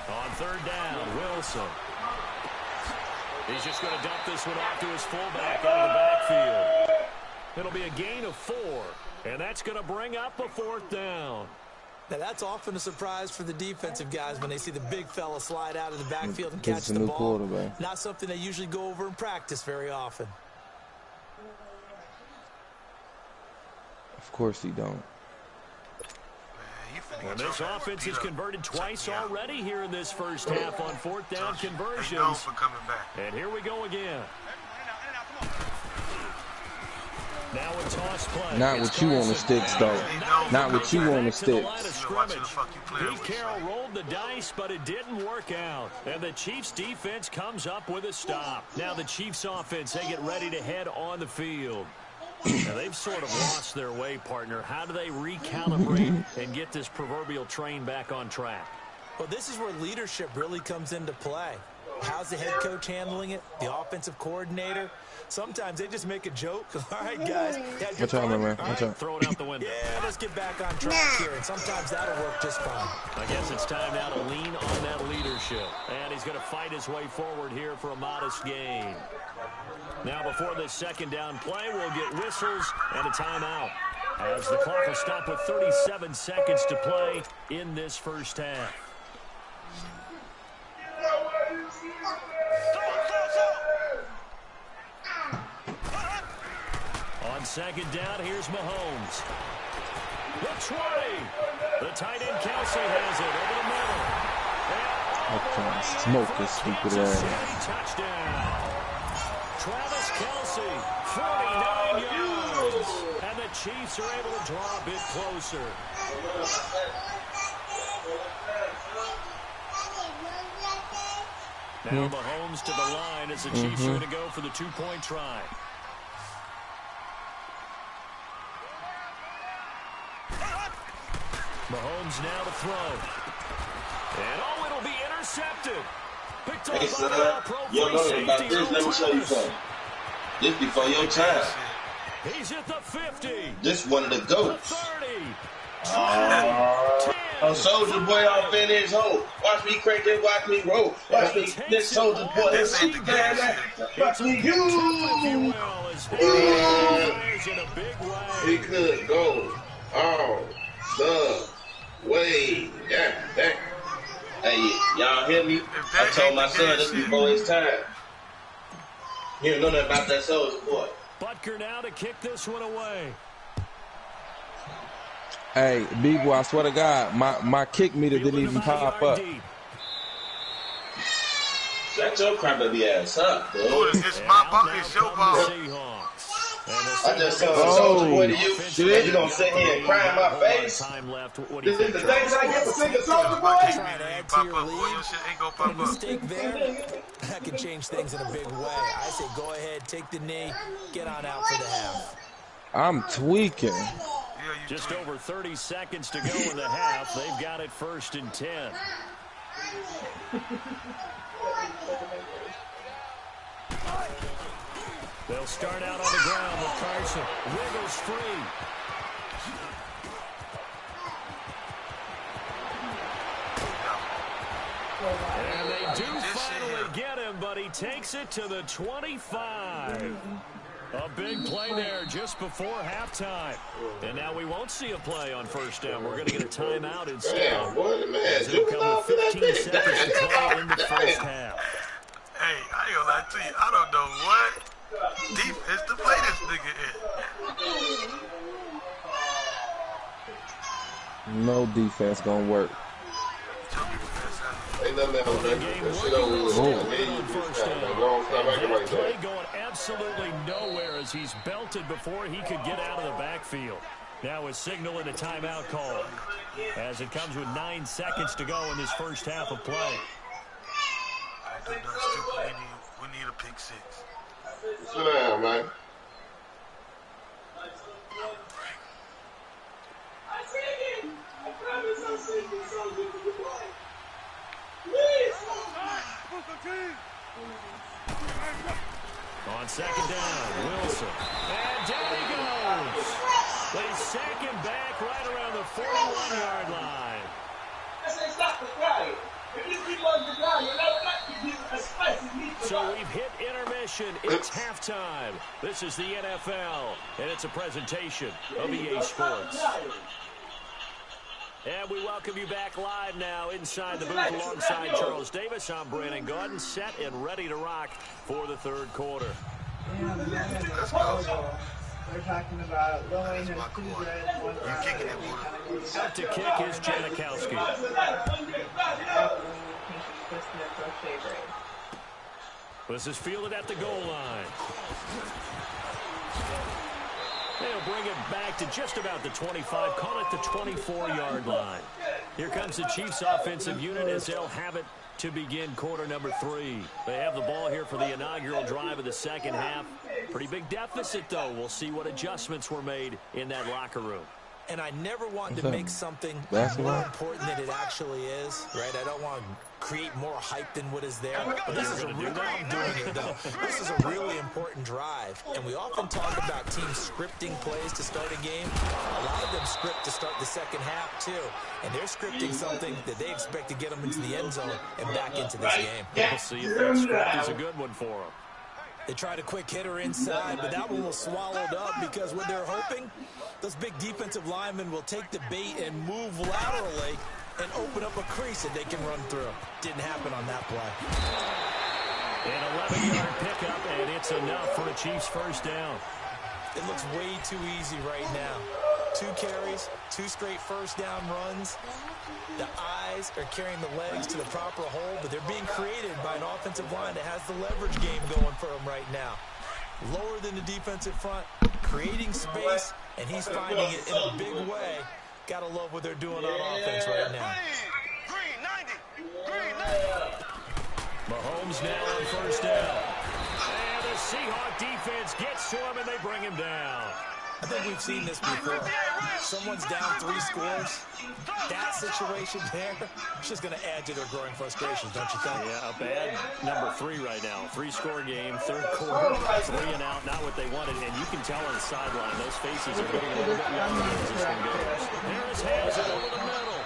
On 3rd down, Wilson. He's just going to dump this one off to his fullback out of the backfield. It'll be a gain of 4, and that's going to bring up a 4th down. Now, that's often a surprise for the defensive guys when they see the big fella slide out of the backfield and catch the ball. Not something they usually go over in practice very often. Of course he don't. Well, this offense has converted twice already here in this first half on 4th down conversions. And here we go again. Now a toss play. Not what you on the sticks, though. Not what you on the sticks. Pete Carroll rolled the dice, but it didn't work out. And the Chiefs defense comes up with a stop. Now the Chiefs offense, they get ready to head on the field. Now they've sort of lost their way, partner. How do they recalibrate and get this proverbial train back on track? Well, this is where leadership really comes into play. How's the head coach handling it? The offensive coordinator? Sometimes they just make a joke. All right, guys. Watch out, man. Watch out. Throw it out the window. Yeah, let's get back on track here, and sometimes that'll work just fine. I guess it's time now to lean on that leadership. And he's going to fight his way forward here for a modest gain. Now, before this second down play, we'll get whistles and a timeout, as the clock will stop with 37 seconds to play in this first half. On second down, here's Mahomes. The 20. The tight end Kelsey has it over the middle. I can't smoke this stupid ass. Touchdown. Travis Kelsey, 49 yards. And the Chiefs are able to draw a bit closer. Now Mahomes to the line as the Chiefs are going to go for the two-point try. Mahomes now to throw. And it'll be intercepted. Picked up by the Pro you don't know about this. Let me show you something. This before your time. He's at the 50. This one of the goats. The 30. Soldier Boy off in his hole. Watch me crank it, watch me roll. Watch me, this Soldier Boy. This ain't the game. Watch me, He could go all the way. Yeah, that. Hey, y'all hear me? I told my son this before his time. He didn't know nothing about that Soldier Boy. Butker now to kick this one away. Hey, B-boy, I swear to God, my kick meter didn't even pop up. Shut your crybaby ass up, dude. It's my ball, it's your ball. I just saw a Soldier Boy to you, and you gonna sit here and cry in my face? This is the things I get for singing Soldier Boy? A mistake there, that can change things in a big way. I say go ahead, take the knee, get on out for the half. I'm tweaking. Just over 30 seconds to go in the half. They've got it 1st and 10. They'll start out on the ground with Carson. Wiggles free. And they do finally get him, but he takes it to the 25. A big play there just before halftime. And now we won't see a play on 1st down. We're going to get a timeout instead. Damn, boy, man. As it'll come with 15 seconds to play in the first half. Hey, I ain't gonna lie to you. I don't know what defense to play this nigga in. No defense gonna work. Ain't nothing else, man. That shit over with. Play going absolutely nowhere as he's belted before he could get out of the backfield. Now a signal and a timeout call as it comes with 9 seconds to go in this first half of play. We need a pick 6. Sit down, man. On second down, Wilson. And down he goes. They sack him back right around the 41-yard line. So we've hit intermission. It's halftime. This is the NFL, and it's a presentation of EA Sports. And we welcome you back live now inside the booth alongside Charles Davis. I'm Brandon Gordon, set and ready to rock for the third quarter. We're talking about Lillian and Susan. Out to kick is Janikowski. This is fielded at the goal line. They'll bring it back to just about the 25, call it the 24-yard line. Here comes the Chiefs offensive unit as they'll have it to begin quarter number 3. They have the ball here for the inaugural drive of the second half. Pretty big deficit, though. We'll see what adjustments were made in that locker room. And I never want to make something more important than it actually is, right? I don't want to create more hype than what is there. But this is a real, I'm doing it though. This is a really important drive. And we often talk about teams scripting plays to start a game. A lot of them script to start the second half too. And they're scripting something that they expect to get them into the end zone and back into this game. We'll see if that script is a good one for them. They tried a quick hitter inside, but that one was swallowed up because what they're hoping, those big defensive linemen will take the bait and move laterally and open up a crease that they can run through. Didn't happen on that play. An 11-yard pickup, and it's enough for a Chiefs first down. It looks way too easy right now. 2 carries, 2 straight first down runs. The eyes are carrying the legs to the proper hole, but they're being created by an offensive line that has the leverage game going for them right now. Lower than the defensive front, creating space, and he's finding it in a big way. Gotta love what they're doing on offense right now. Mahomes now on first down. And the Seahawk defense gets to him, and they bring him down. I think we've seen this before. Someone's down 3 scores. That situation there, it's just going to add to their growing frustrations, don't you think? Yeah, a bad number 3 right now. 3-score game, third quarter, 3 and out, not what they wanted. And you can tell on the sideline, those faces are getting a little bit longer as this one goes. Harris has it over the middle.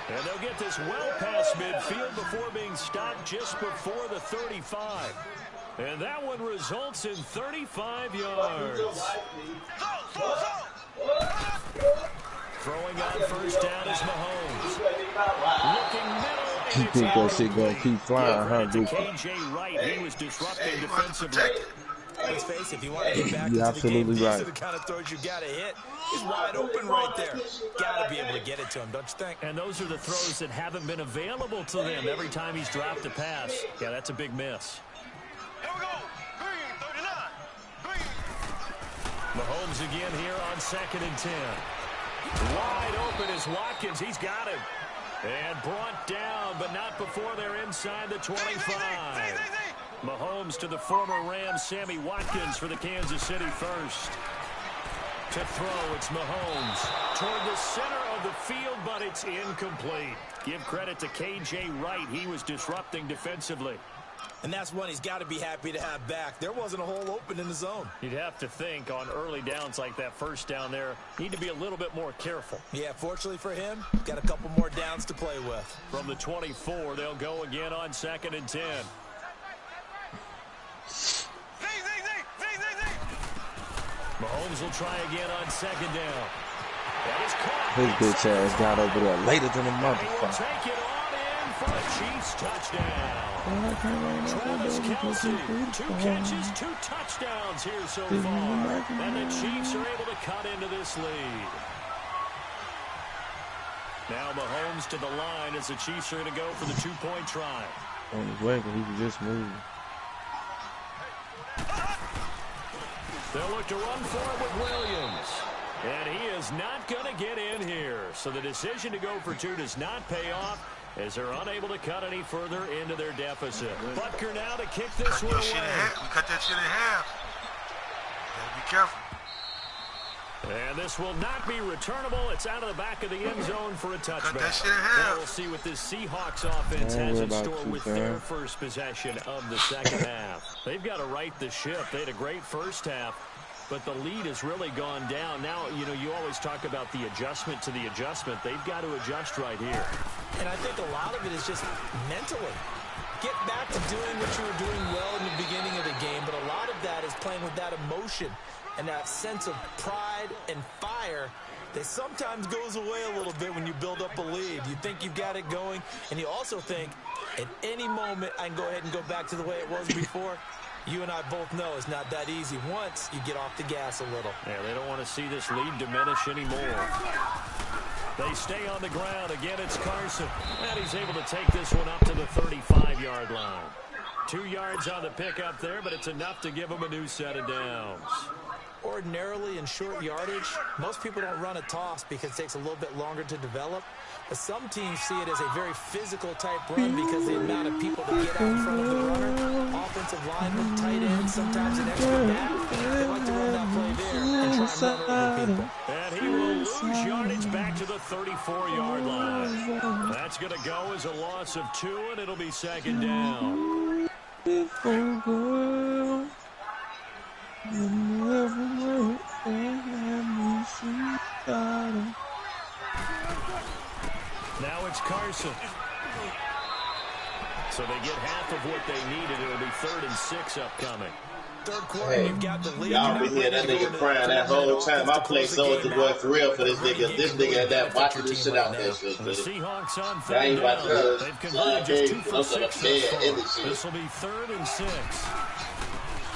And they'll get this well past midfield before being stopped just before the 35. And that one results in 35 yards. Throwing on first down is Mahomes. Looking middle. You think that shit gonna keep flying, huh, dude? KJ Wright, he was disrupting defensively. Let's face it, if you want to get back You're into the game, these right. are the kind of throws you got to hit. He's wide open right there. Got to be able to get it to him, don't you think? And those are the throws that haven't been available to them every time he's dropped a pass. Yeah, that's a big miss. Here we go. Green, 39. Green. Mahomes again here on 2nd and 10. Wide open is Watkins. He's got him. And brought down, but not before they're inside the 25. Mahomes to the former Rams, Sammy Watkins for the Kansas City first. To throw, it's Mahomes toward the center of the field, but it's incomplete. Give credit to KJ Wright. He was disrupting defensively. And that's one he's got to be happy to have back. There wasn't a hole open in the zone. You'd have to think on early downs like that first down there, need to be a little bit more careful. Yeah, fortunately for him, got a couple more downs to play with. From the 24, they'll go again on 2nd and 10. Mahomes will try again on 2nd down. That is caught. His bitch ass got over there later than a motherfucker. Take it on in for a Chiefs touchdown. Travis Kelce, 2 catches, 2 touchdowns here so far. And the Chiefs are able to cut into this lead. Now Mahomes to the line as the Chiefs are going to go for the 2-point try. On his way, but he was just moving. They'll look to run for it with Williams. And he is not going to get in here. So the decision to go for 2 does not pay off as they're unable to cut any further into their deficit. Butker now to kick this one away. We cut that shit in half. Gotta be careful. And this will not be returnable. It's out of the back of the end zone for a touchback. Cut that shit in half. Now we'll see what this Seahawks offense has in store with their first possession of the second half. They've got to right the ship. They had a great first half, but the lead has really gone down. Now, you know, you always talk about the adjustment to the adjustment. They've got to adjust right here. And I think a lot of it is just mentally. Get back to doing what you were doing well in the beginning of the game, but a lot of that is playing with that emotion and that sense of pride and fire that sometimes goes away a little bit when you build up a lead. You think you've got it going, and you also think at any moment I can go ahead and go back to the way it was before. You and I both know it's not that easy once you get off the gas a little. Yeah, they don't want to see this lead diminish anymore. They stay on the ground. Again, it's Carson. And he's able to take this one up to the 35-yard line. 2 yards on the pickup there, but it's enough to give him a new set of downs. Ordinarily in short yardage, most people don't run a toss because it takes a little bit longer to develop. But some teams see it as a very physical type run because the amount of people that get out in front of the runner, offensive linemen, tight ends, sometimes an extra back. They like to run that play there and try and run over people. And he will lose lose yardage back to the 34-yard line. That's going to go as a loss of 2, and it'll be second down. Now it's Carson. So they get half of what they needed. It'll be 3rd and 6 upcoming. Third quarter, you've got the lead. Y'all been hearing that nigga crying that whole time. I played Soldier Boy for real for this nigga. This nigga had that watching this shit out there. The Seahawks on I 3rd ain't about down. to They've converted just 2 for 6 thus far. This will be 3rd and 6.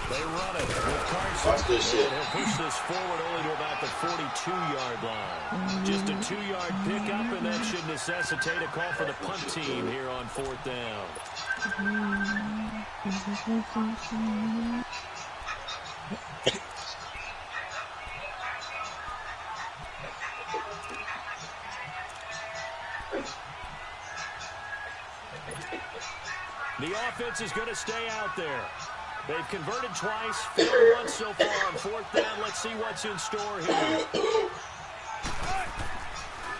They run it with Carson. Watch this shit. And he'll push this forward only to about the 42-yard line. Just a 2-yard pickup, and that should necessitate a call for the punt team here on 4th down. The offense is going to stay out there. They've converted twice, 4 once so far on 4th down. Let's see what's in store here.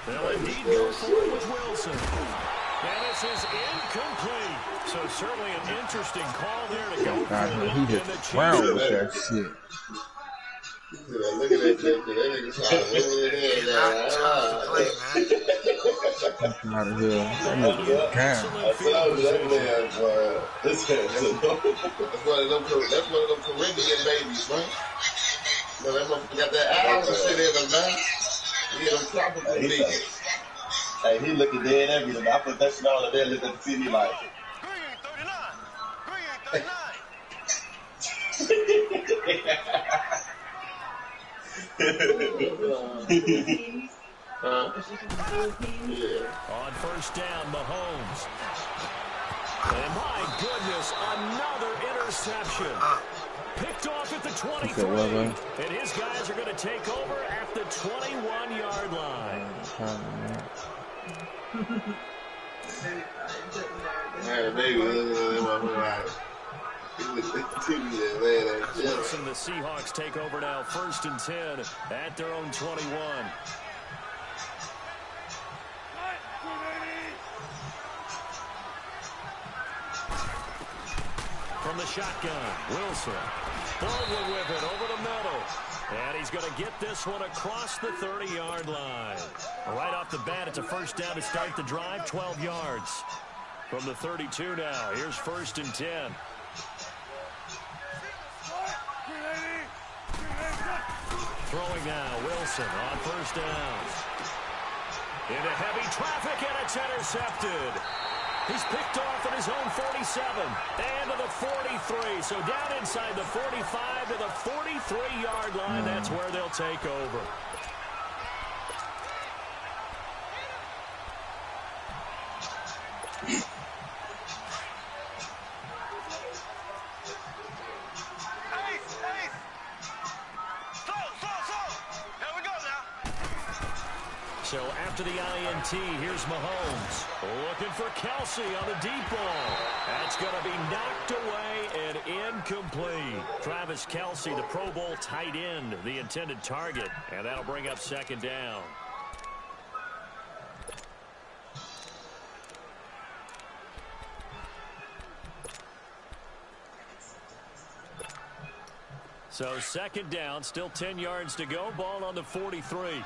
They'll indeed go forward with Wilson. And this is incomplete. So certainly an interesting call there to go for He hit the ground with that shit. Look at that nigga trying to roll it in there. Out of here. That nigga down. That's one of them Caribbean babies, man. No, that motherfucker got that island shit in him, man. He them tropical niggas. Hey, he looking dead everything. I put that shit on and then look at the TV like. On 1st down, Mahomes. And my goodness, another interception. Picked off at the 23. And his guys are going to take over at the 21-yard line. Wilson, the Seahawks take over now, 1st and 10 at their own 21. From the shotgun, Wilson forward with it over the middle. And he's going to get this one across the 30-yard line. Right off the bat, it's a 1st down to start the drive, 12 yards. From the 32 now, here's 1st and 10. Throwing now, Wilson on 1st down. Into heavy traffic, and it's intercepted. He's picked off at his own 47 and to the 43. So down inside the 45 to the 43-yard line. That's where they'll take over. So after the INT, here's Mahomes. Looking for Kelsey on the deep ball. That's going to be knocked away and incomplete. Travis Kelsey, the Pro Bowl tight end, the intended target. And that'll bring up 2nd down. So 2nd down, still 10 yards to go. Ball on the 43.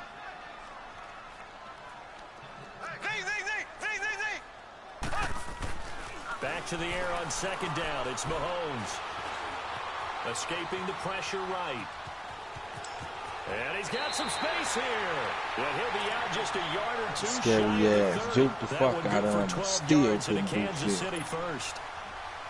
Back to the air on 2nd down. It's Mahomes. Escaping the pressure right. And he's got some space here. And he'll be out just a yard or 2 Scary ass. Juke the fuck out of him. Still couldn't do Kansas shit. City first.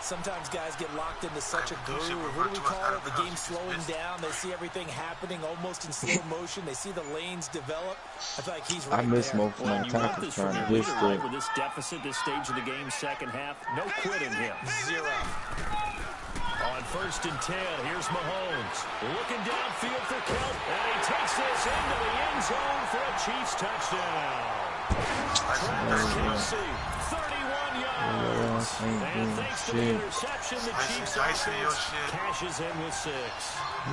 Sometimes guys get locked into such a groove. What do we call it? The game slowing down. They see everything happening almost in slow motion. They see the lanes develop. I feel like he's right I miss there. most of my tackles trying to With dish this deficit, this stage of the game, 2nd half, no quitting him. 0. On 1st and 10, here's Mahomes. Looking downfield for Kelp. And he takes this into the end zone for a Chiefs touchdown. Kelsey, 31 yards. And thanks to the interception, the Chiefs offense cashes in with 6.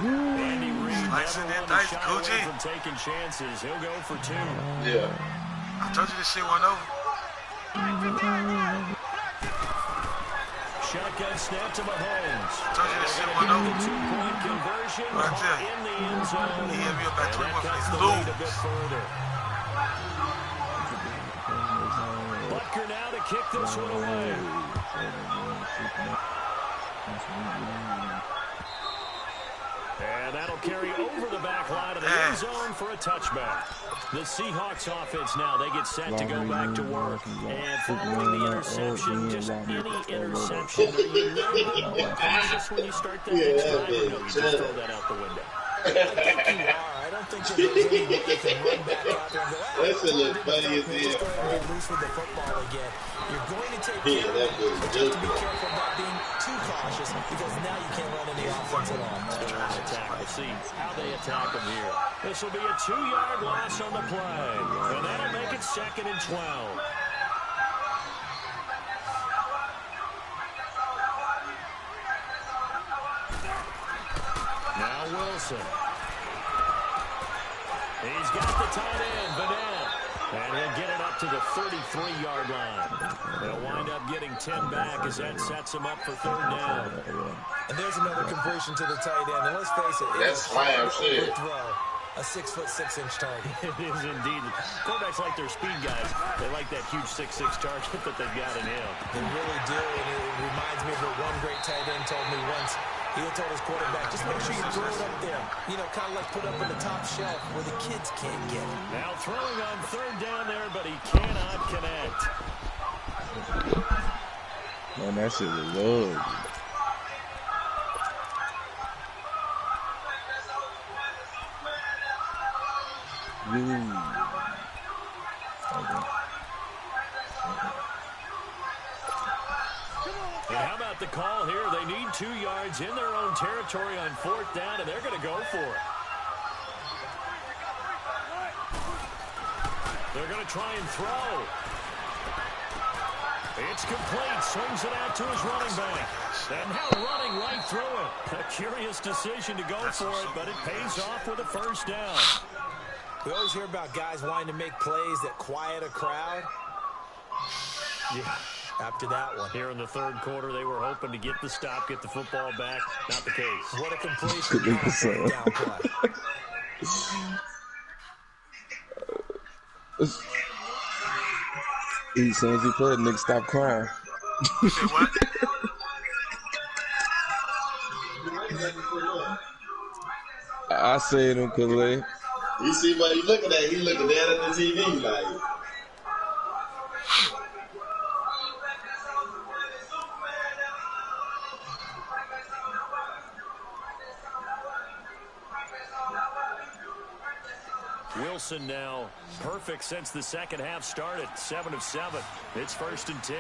Andy Reid never wanted to shy away from taking chances. He'll go for 2. Yeah. I told you this shit went over. Shotgun snap to Mahomes. I told you this shit went over. The 2-point conversion in the end zone. He hit me up at 21 for the his lead a bit further. Butker now to kick this one away. And that'll carry over the back line of the end zone for a touchback. The Seahawks offense now, they get set to go back to work. And following the interception, just any interception, are you really cautious when you start that next drive, or no, you just throw that out the window? I think you are. I don't think there's any way you can run back out there and go, that's a little funny as hell. Just go ahead and get loose with the football again. You're going to take care of it, but just to be careful about being too cautious, because now you can't run any offense at all. Attack. We'll see how they attack them here. This will be a 2-yard loss on the play, and that'll make it 2nd and 12. Now Wilson. He's got the tight end, Vanette. And he'll get it up to the 33-yard line. They'll wind up getting 10 back as that sets him up for 3rd down. And there's another completion to the tight end. And let's face it, that's slam shit. Throw. A 6'6" target. It is indeed. Quarterbacks like their speed guys. They like that huge 6'6" target that they've got in him. They really do, and it reminds me of what one great tight end told me once. He told his quarterback, just make sure you throw it up there. You know, kind of like put up in the top shelf where the kids can't get it. Now throwing on 3rd down there, but he cannot connect. Man, that shit was ugly. And how about the call here? They need 2 yards in their own territory on 4th down, and they're going to go for it. They're going to try and throw. It's complete. Swings it out to his running back. And now running right through it. A curious decision to go for it, but it pays off with a 1st down. We always hear about guys wanting to make plays that quiet a crowd. Yeah. After that one. Here in the 3rd quarter, they were hoping to get the stop, get the football back. Not the case. What a completion. Down play. He says he played, nigga, stop crying. You say what? I said him, Khalid. You see what he looking at? He looking down at the TV like. Wilson now perfect since the 2nd half started. 7 of 7. It's 1st and 10.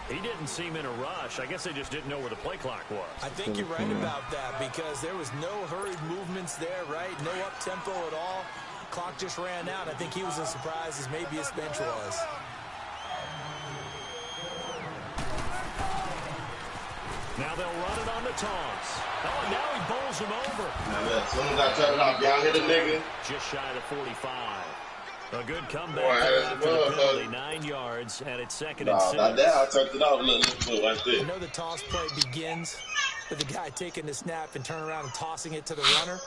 He didn't seem in a rush. I guess they just didn't know where the play clock was. I think you're right about that because there was no hurried movements there, right? No up-tempo at all. Clock just ran out. I think he was as surprised as maybe his bench was. Now they'll run it on the toss. Oh, and now he bowls him over. Now, as soon as I turn it off, y'all hit a nigga. Just shy of 45. A good comeback after the penalty, 9 yards, and it's 2nd and 6. Now I turned it off a little bit right there. I know the toss play begins with the guy taking the snap and turning around and tossing it to the runner.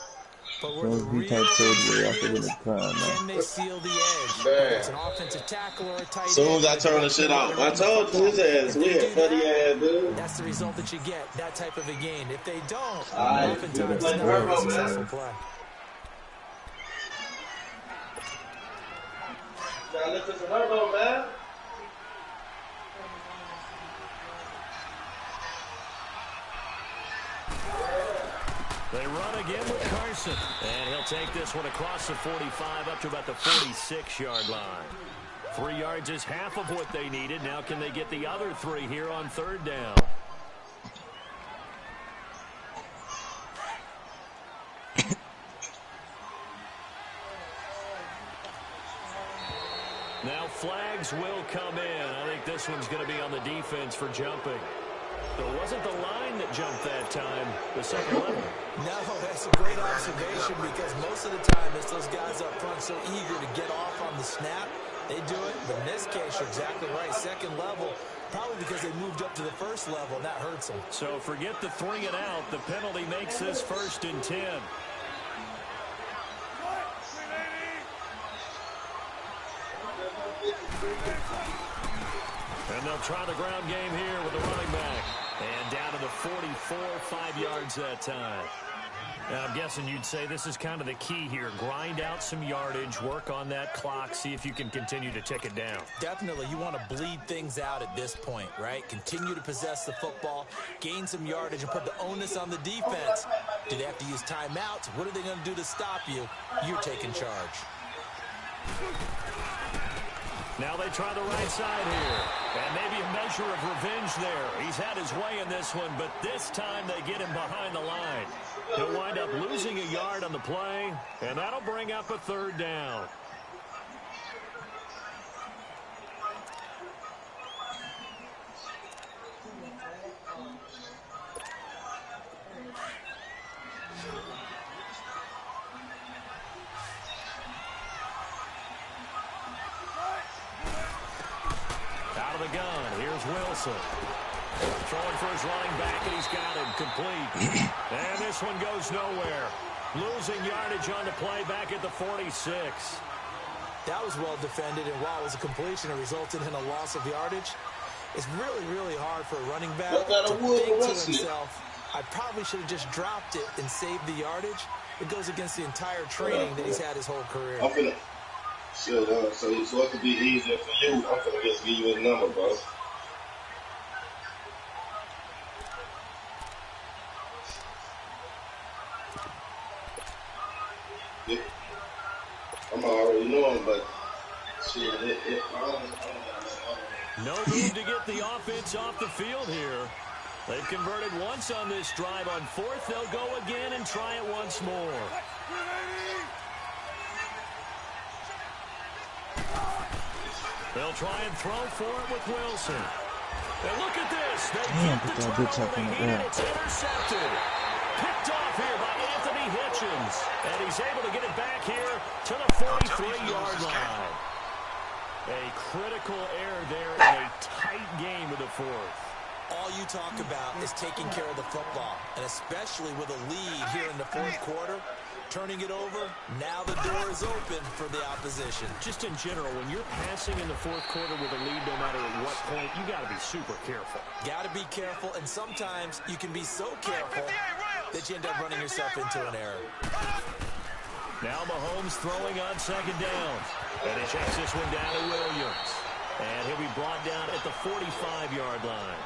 But where the real can they seal the edge? It's an offensive tackle or a tight end. As soon as I turn the shit off, I told you his ass, we had funny ass, dude. That's the result that you get, that type of a gain. If they don't, oftentimes it's not a successful play. Gotta listen to Herbo, man. They run again with Carson. And he'll take this one across the 45 up to about the 46-yard line. 3 yards is half of what they needed. Now can they get the other 3 here on 3rd down? flags will come in. I think this one's going to be on the defense for jumping. It wasn't the line that jumped that time, the second level. No, that's a great observation because most of the time it's those guys up front so eager to get off on the snap. They do it, but in this case, you're exactly right. Second level, probably because they moved up to the first level, and that hurts them. So forget the 3 and out. The penalty makes this 1st and 10. And they'll try the ground game here with the running back. And down to the 44, 5 yards that time. Now, I'm guessing you'd say this is kind of the key here. Grind out some yardage, work on that clock, see if you can continue to tick it down. Definitely, you want to bleed things out at this point, right? Continue to possess the football, gain some yardage, and put the onus on the defense. Do they have to use timeouts? What are they going to do to stop you? You're taking charge. Now they try the right side here. And maybe a measure of revenge there. He's had his way in this one, but this time they get him behind the line. He'll wind up losing a yard on the play, and that'll bring up a 3rd down. Out of the gun, here's Wilson. Throwing for his running back, and he's got him complete. And this one goes nowhere. Losing yardage on the play back at the 46. That was well defended, and while it was a completion, it resulted in a loss of yardage. It's really, really hard for a running back to think to himself, I probably should have just dropped it and saved the yardage. It goes against the entire training that he's had his whole career. So it could be easier for you. I'm gonna just give you a number, bro. Yeah. I'm already knowing, but shit, no move to get the offense off the field here. They've converted once on this drive. On 4th, they'll go again and try it once more. They'll try and throw for it with Wilson. And look at this. They get the turnover they needed. It's intercepted. Picked off here by Anthony Hitchens. And he's able to get it back here to the 43-yard line. A critical error there in a tight game of the 4th. All you talk about is taking care of the football, and especially with a lead here in the 4th quarter. Turning it over, now the door is open for the opposition. Just in general, when you're passing in the 4th quarter with a lead, no matter at what point, you got to be super careful. Got to be careful, and sometimes you can be so careful that you end up running yourself into an error. Now Mahomes throwing on 2nd down. And he checks this one down to Williams. And he'll be brought down at the 45-yard line.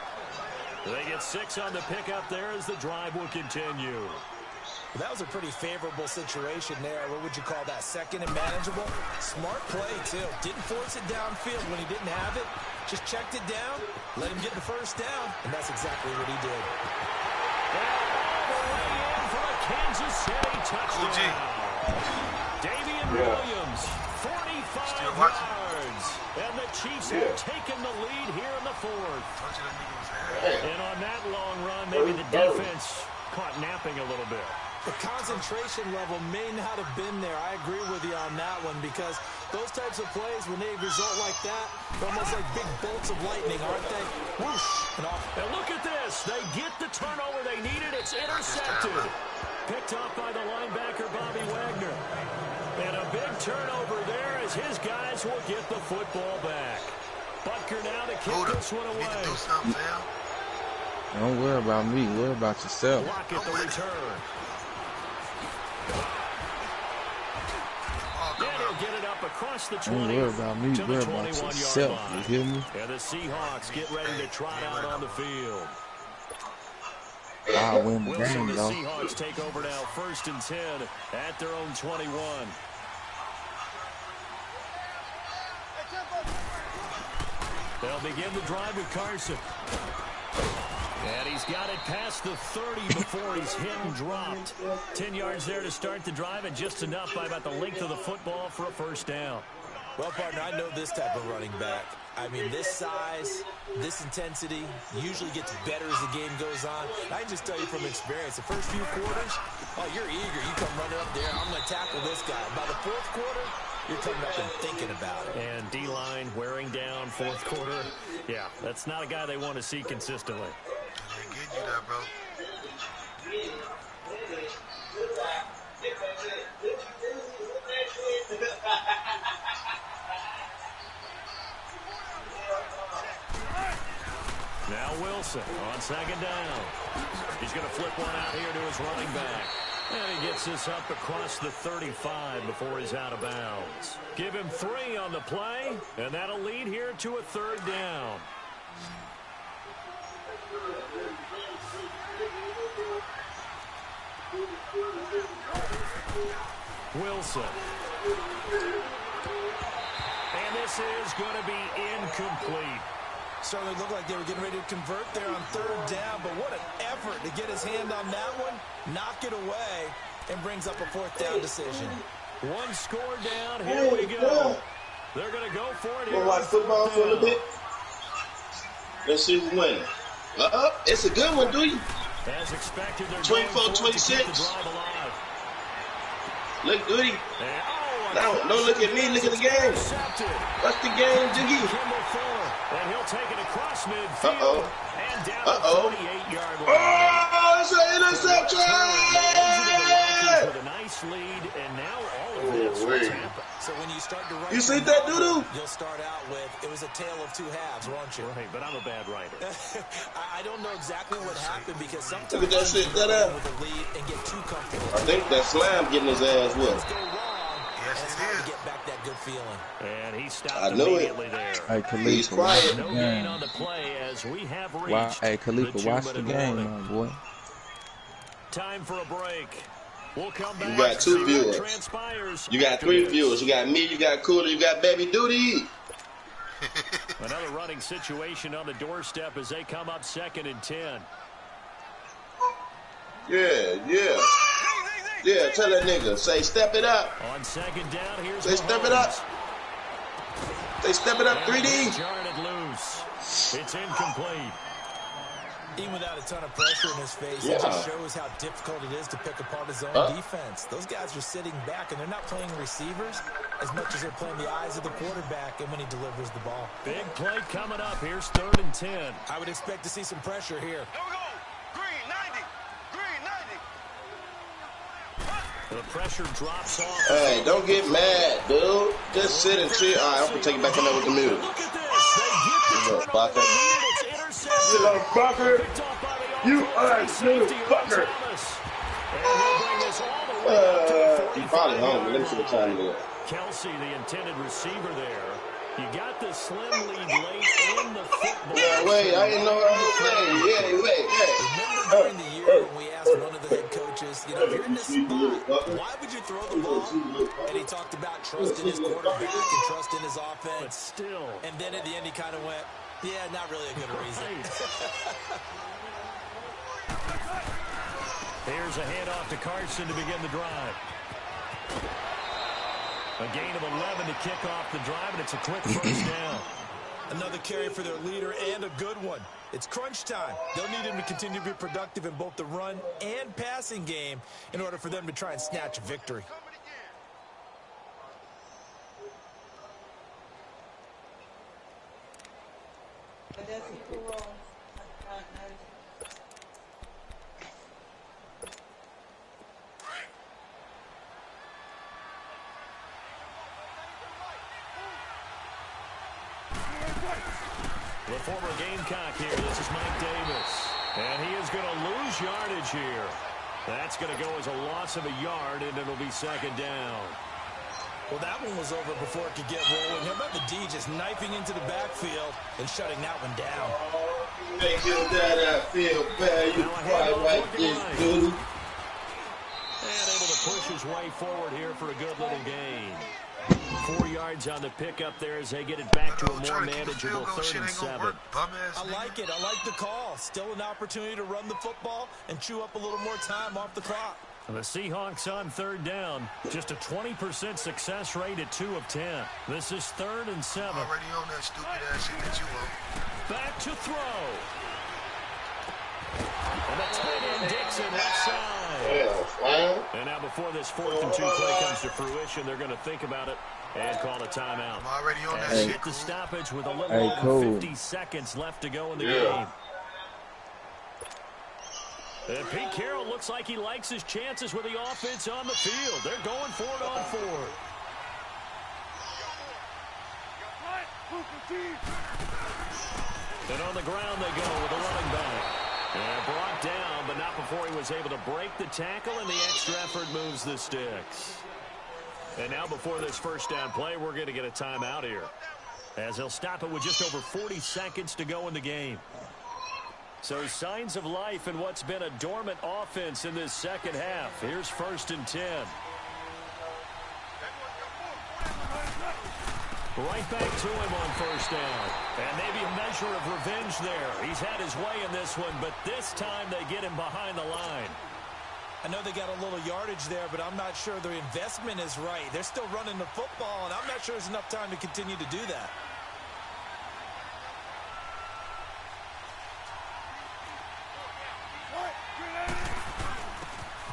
They get 6 on the pickup there as the drive will continue. Well, that was a pretty favorable situation there. What would you call that? 2nd and manageable? Smart play, too. Didn't force it downfield when he didn't have it. Just checked it down, let him get the 1st down, and that's exactly what he did. All the way in for a Kansas City touchdown. Damian Williams, 45 yards. And the Chiefs have taken the lead here in the 4th. And on that long run, maybe the defense caught napping a little bit. The concentration level may not have been there. I agree with you on that one because those types of plays, when they result like that, they're almost like big bolts of lightning, aren't they? Whoosh! And off. And look at this. They get the turnover they needed. It's intercepted. Picked off by the linebacker, Bobby Wagner. And a big turnover there as his guys will get the football back. Butker now to kick this one away. Don't worry about me. Worry about yourself. Block at the return. Then he'll get it up across the 20. Don't worry about me. Worry about yourself. You hear me? And the Seahawks get ready to trot out on the field. I'll win the Wilson, game, the though. Seahawks take over now 1st and 10 at their own 21. They'll begin the drive with Carson. And he's got it past the 30 before he's hit and dropped. 10 yards there to start the drive, and just enough by about the length of the football for a 1st down. Well, partner, I know this type of running back. I mean, this size, this intensity usually gets better as the game goes on. I can just tell you from experience, the first few quarters, oh, you're eager. You come running up there, I'm going to tackle this guy. By the fourth quarter, you're coming up and thinking about it. And D-line wearing down fourth quarter. Yeah, that's not a guy they want to see consistently. They get you that, bro. Now Wilson on second down. He's going to flip one out here to his running back. And he gets this up across the 35 before he's out of bounds. Give him 3 on the play, and that'll lead here to a third down. Wilson. And this is going to be incomplete. Certainly looked like they were getting ready to convert there on third down, but what an effort to get his hand on that one, knock it away, and brings up a fourth down decision. One score down, here we go. They're going to go for it here. We'll watch football for a little bit. Let's see who's winning. It's a good one, do you? As expected, they're 24-26. Look goody. Now, don't look at me, look at the game. What's the game, Jiggy? And he'll take it across midfield. And down the 38-yard line. Oh, it's an interception! With a nice lead, and now all of this what's happened. So when you start to write, you see that doo-doo? You'll start out with, it was a tale of two halves, won't you? Right, but I'm a bad writer. I don't know exactly what happened because sometimes look at that shit, with a lead and get too comfortable. I think that Slime getting his ass whipped. Yes, it is. To get back that good feeling. And he stopped immediately there. Hey, Khalifa, he's quiet. No gain on the play as we have reached. Wow. Hey, Khalifa, watch the game, my boy. Time for a break. We'll come back. You got 2 viewers. You got 3 viewers. You got me, you got Cooler, you got Baby Duty. Another running situation on the doorstep as they come up 2nd and 10. Yeah. Yeah, tell that nigga, say step it up. On 2nd down, here's say step it up. Say step it up, 3D. Jarred loose. It's incomplete. Even without a ton of pressure in his face, it just shows how difficult it is to pick apart his own defense. Those guys are sitting back, and they're not playing receivers as much as they're playing the eyes of the quarterback and when he delivers the ball. Big play coming up. Here's 3rd and 10. I would expect to see some pressure here. Here we go. Green 90. Green 90. The pressure drops off. Hey, don't get mad, dude. Just sit and chill. All right, I'm going to take it back in there with the music. Look at this. They get the little fucker. You little fucker. You are a little fucker. He's probably hungry. Let me see what time it is. Kelsey, the intended receiver there. You got the slim lead late in the football. Yeah, wait, I didn't know what I was saying. Yeah, wait. Remember during the year when we asked one of the head coaches, if you're in this spot, why would you throw the ball? And he talked about trusting his quarterback and trusting his offense. But still. And then at the end he kind of went, yeah, not really a good reason. Here's a handoff to Carson to begin the drive. A gain of 11 to kick off the drive, and it's a quick first down. Another carry for their leader and a good one. It's crunch time. They'll need him to continue to be productive in both the run and passing game in order for them to try and snatch a victory. The former Gamecock here. This is Mike Davis. And he is going to lose yardage here. That's going to go as a loss of a yard, and it'll be 2nd down. Well, that one was over before it could get rolling. How about the D just knifing into the backfield and shutting that one down? Make it that I feel bad. You cry like this, dude. And able to push his way forward here for a good little gain. 4 yards on the pickup there as they get it back to a more manageable 3rd and 7. I like the call. Still an opportunity to run the football and chew up a little more time off the clock. The Seahawks on third down. Just a 20% success rate at 2 of 10. This is 3rd and 7. Already on that stupid ass shit that you want. Back to throw. And the tight end Dixon left side. And now before this 4th and 2 play comes to fruition, they're going to think about it and call a timeout. I'm already on that and shit. The stoppage with a little over 50 seconds left to go in the game. And Pete Carroll looks like he likes his chances with the offense on the field. They're going for it on 4th. And on the ground they go with a running back. And brought down, but not before he was able to break the tackle, and the extra effort moves the sticks. And now before this first down play, we're going to get a timeout here, as he'll stop it with just over 40 seconds to go in the game. So signs of life in what's been a dormant offense in this second half. Here's 1st and 10. Right back to him on 1st down. And maybe a measure of revenge there. He's had his way in this one, but this time they get him behind the line. I know they got a little yardage there, but I'm not sure their investment is right. They're still running the football, and I'm not sure there's enough time to continue to do that.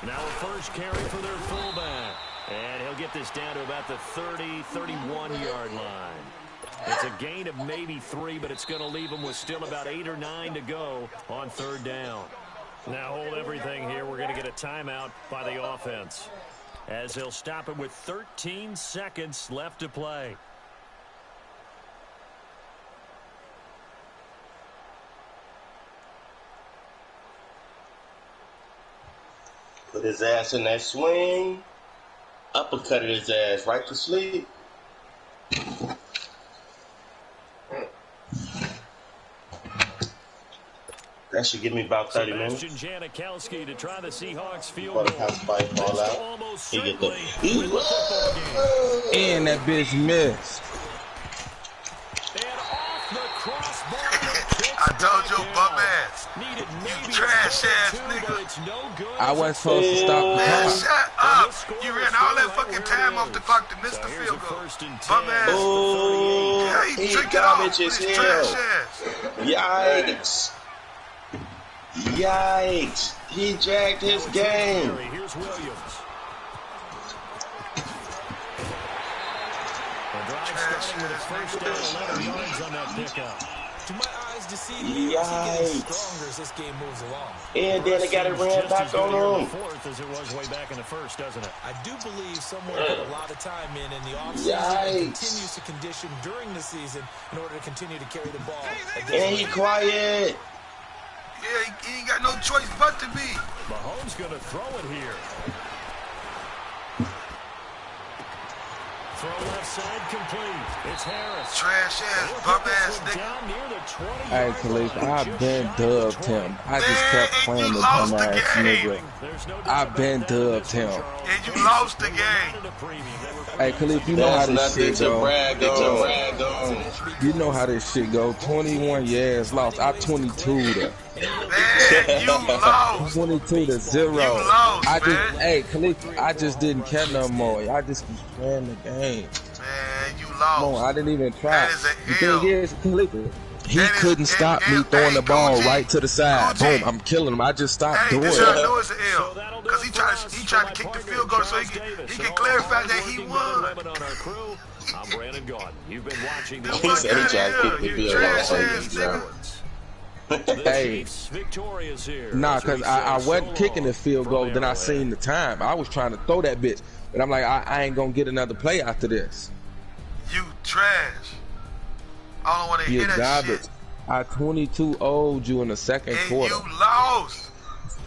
Now a first carry for their fullback. And he'll get this down to about the 30, 31-yard line. It's a gain of maybe 3, but it's going to leave him with still about 8 or 9 to go on 3rd down. Now hold everything here. We're going to get a timeout by the offense, as he'll stop it with 13 seconds left to play. Put his ass in that swing. Uppercutted his ass right to sleep. That should give me about 30 minutes. Janikowski to try the Seahawks field goal. Fall out. He get the and that bitch missed. I told you, bum ass. You trash ass nigga. I wasn't supposed to stop the man, clock. shut up. You ran all that fucking time off the clock to miss the field goal. Bum ass. Oh, yeah, he garbage as hell. Yikes. Yikes. He jacked his game. Here's Williams. The drive starting with a first down, 11 yards on that pickup. To my eyes, to see the getting stronger as this game moves along. And then they got it ran back on him. Fourth as it was way back in the first, doesn't it? I do believe someone put a lot of time in the offseason and continues to condition during the season in order to continue to carry the ball. And he quiet. Yeah, he ain't got no choice but to be. Mahomes going to throw it here. Throw left side complete. It's Harris. Trash ass, bum ass nigga. Hey, Khalif, I've been dubbed him. I just kept playing the dumb ass nigga. I've been dubbed him. And you lost the game. Hey, Khalif, you know how this shit go. You know how this shit go. 21 years lost. I 22 to. Man, you lost. 22 to 0. You lost, I just, man. hey, Khalif, I just didn't care no more. I just was playing the game. Man, you lost. No, I didn't even try. That is The a thing L. is, Khalif, he couldn't stop me throwing the ball right to the side. Boom, I'm killing him. I just stopped doing this it. I know it's an L. Because he tried to kick the field goal so he can clarify that he won. I'm Brandon Gordon. You've been watching the He said he tried to kick the field goal. Hey, nah, because I wasn't kicking the field goal, then I seen the time. I was trying to throw that bitch, but I'm like, I ain't going to get another play after this. You trash. I don't want to hear that garbage. shit. I 22 owed you in the second quarter. And you lost.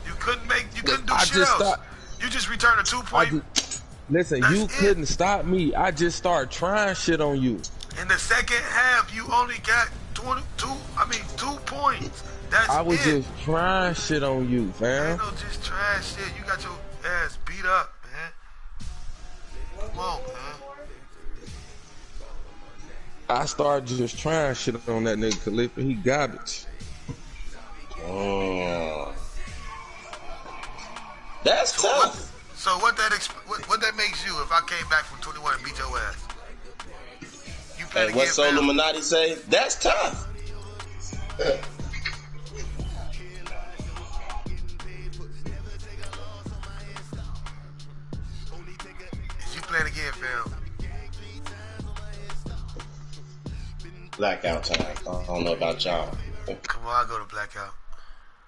You couldn't do shit else. You just returned a 2-point. Listen, you couldn't stop me. I just started trying shit on you. In the second half, you only got 2 points. That's I was it. just trying shit on you, fam. Ain't no just trash shit. You got your ass beat up, man. Come on, man. I started just trying shit on that nigga Khalifa. He garbage. That's tough. So what that makes you if I came back from 21 and beat your ass? You plan And what Soul Illuminati say? That's tough. You playing again, fam? Blackout time. I don't know about y'all. Come on, I'll go to blackout.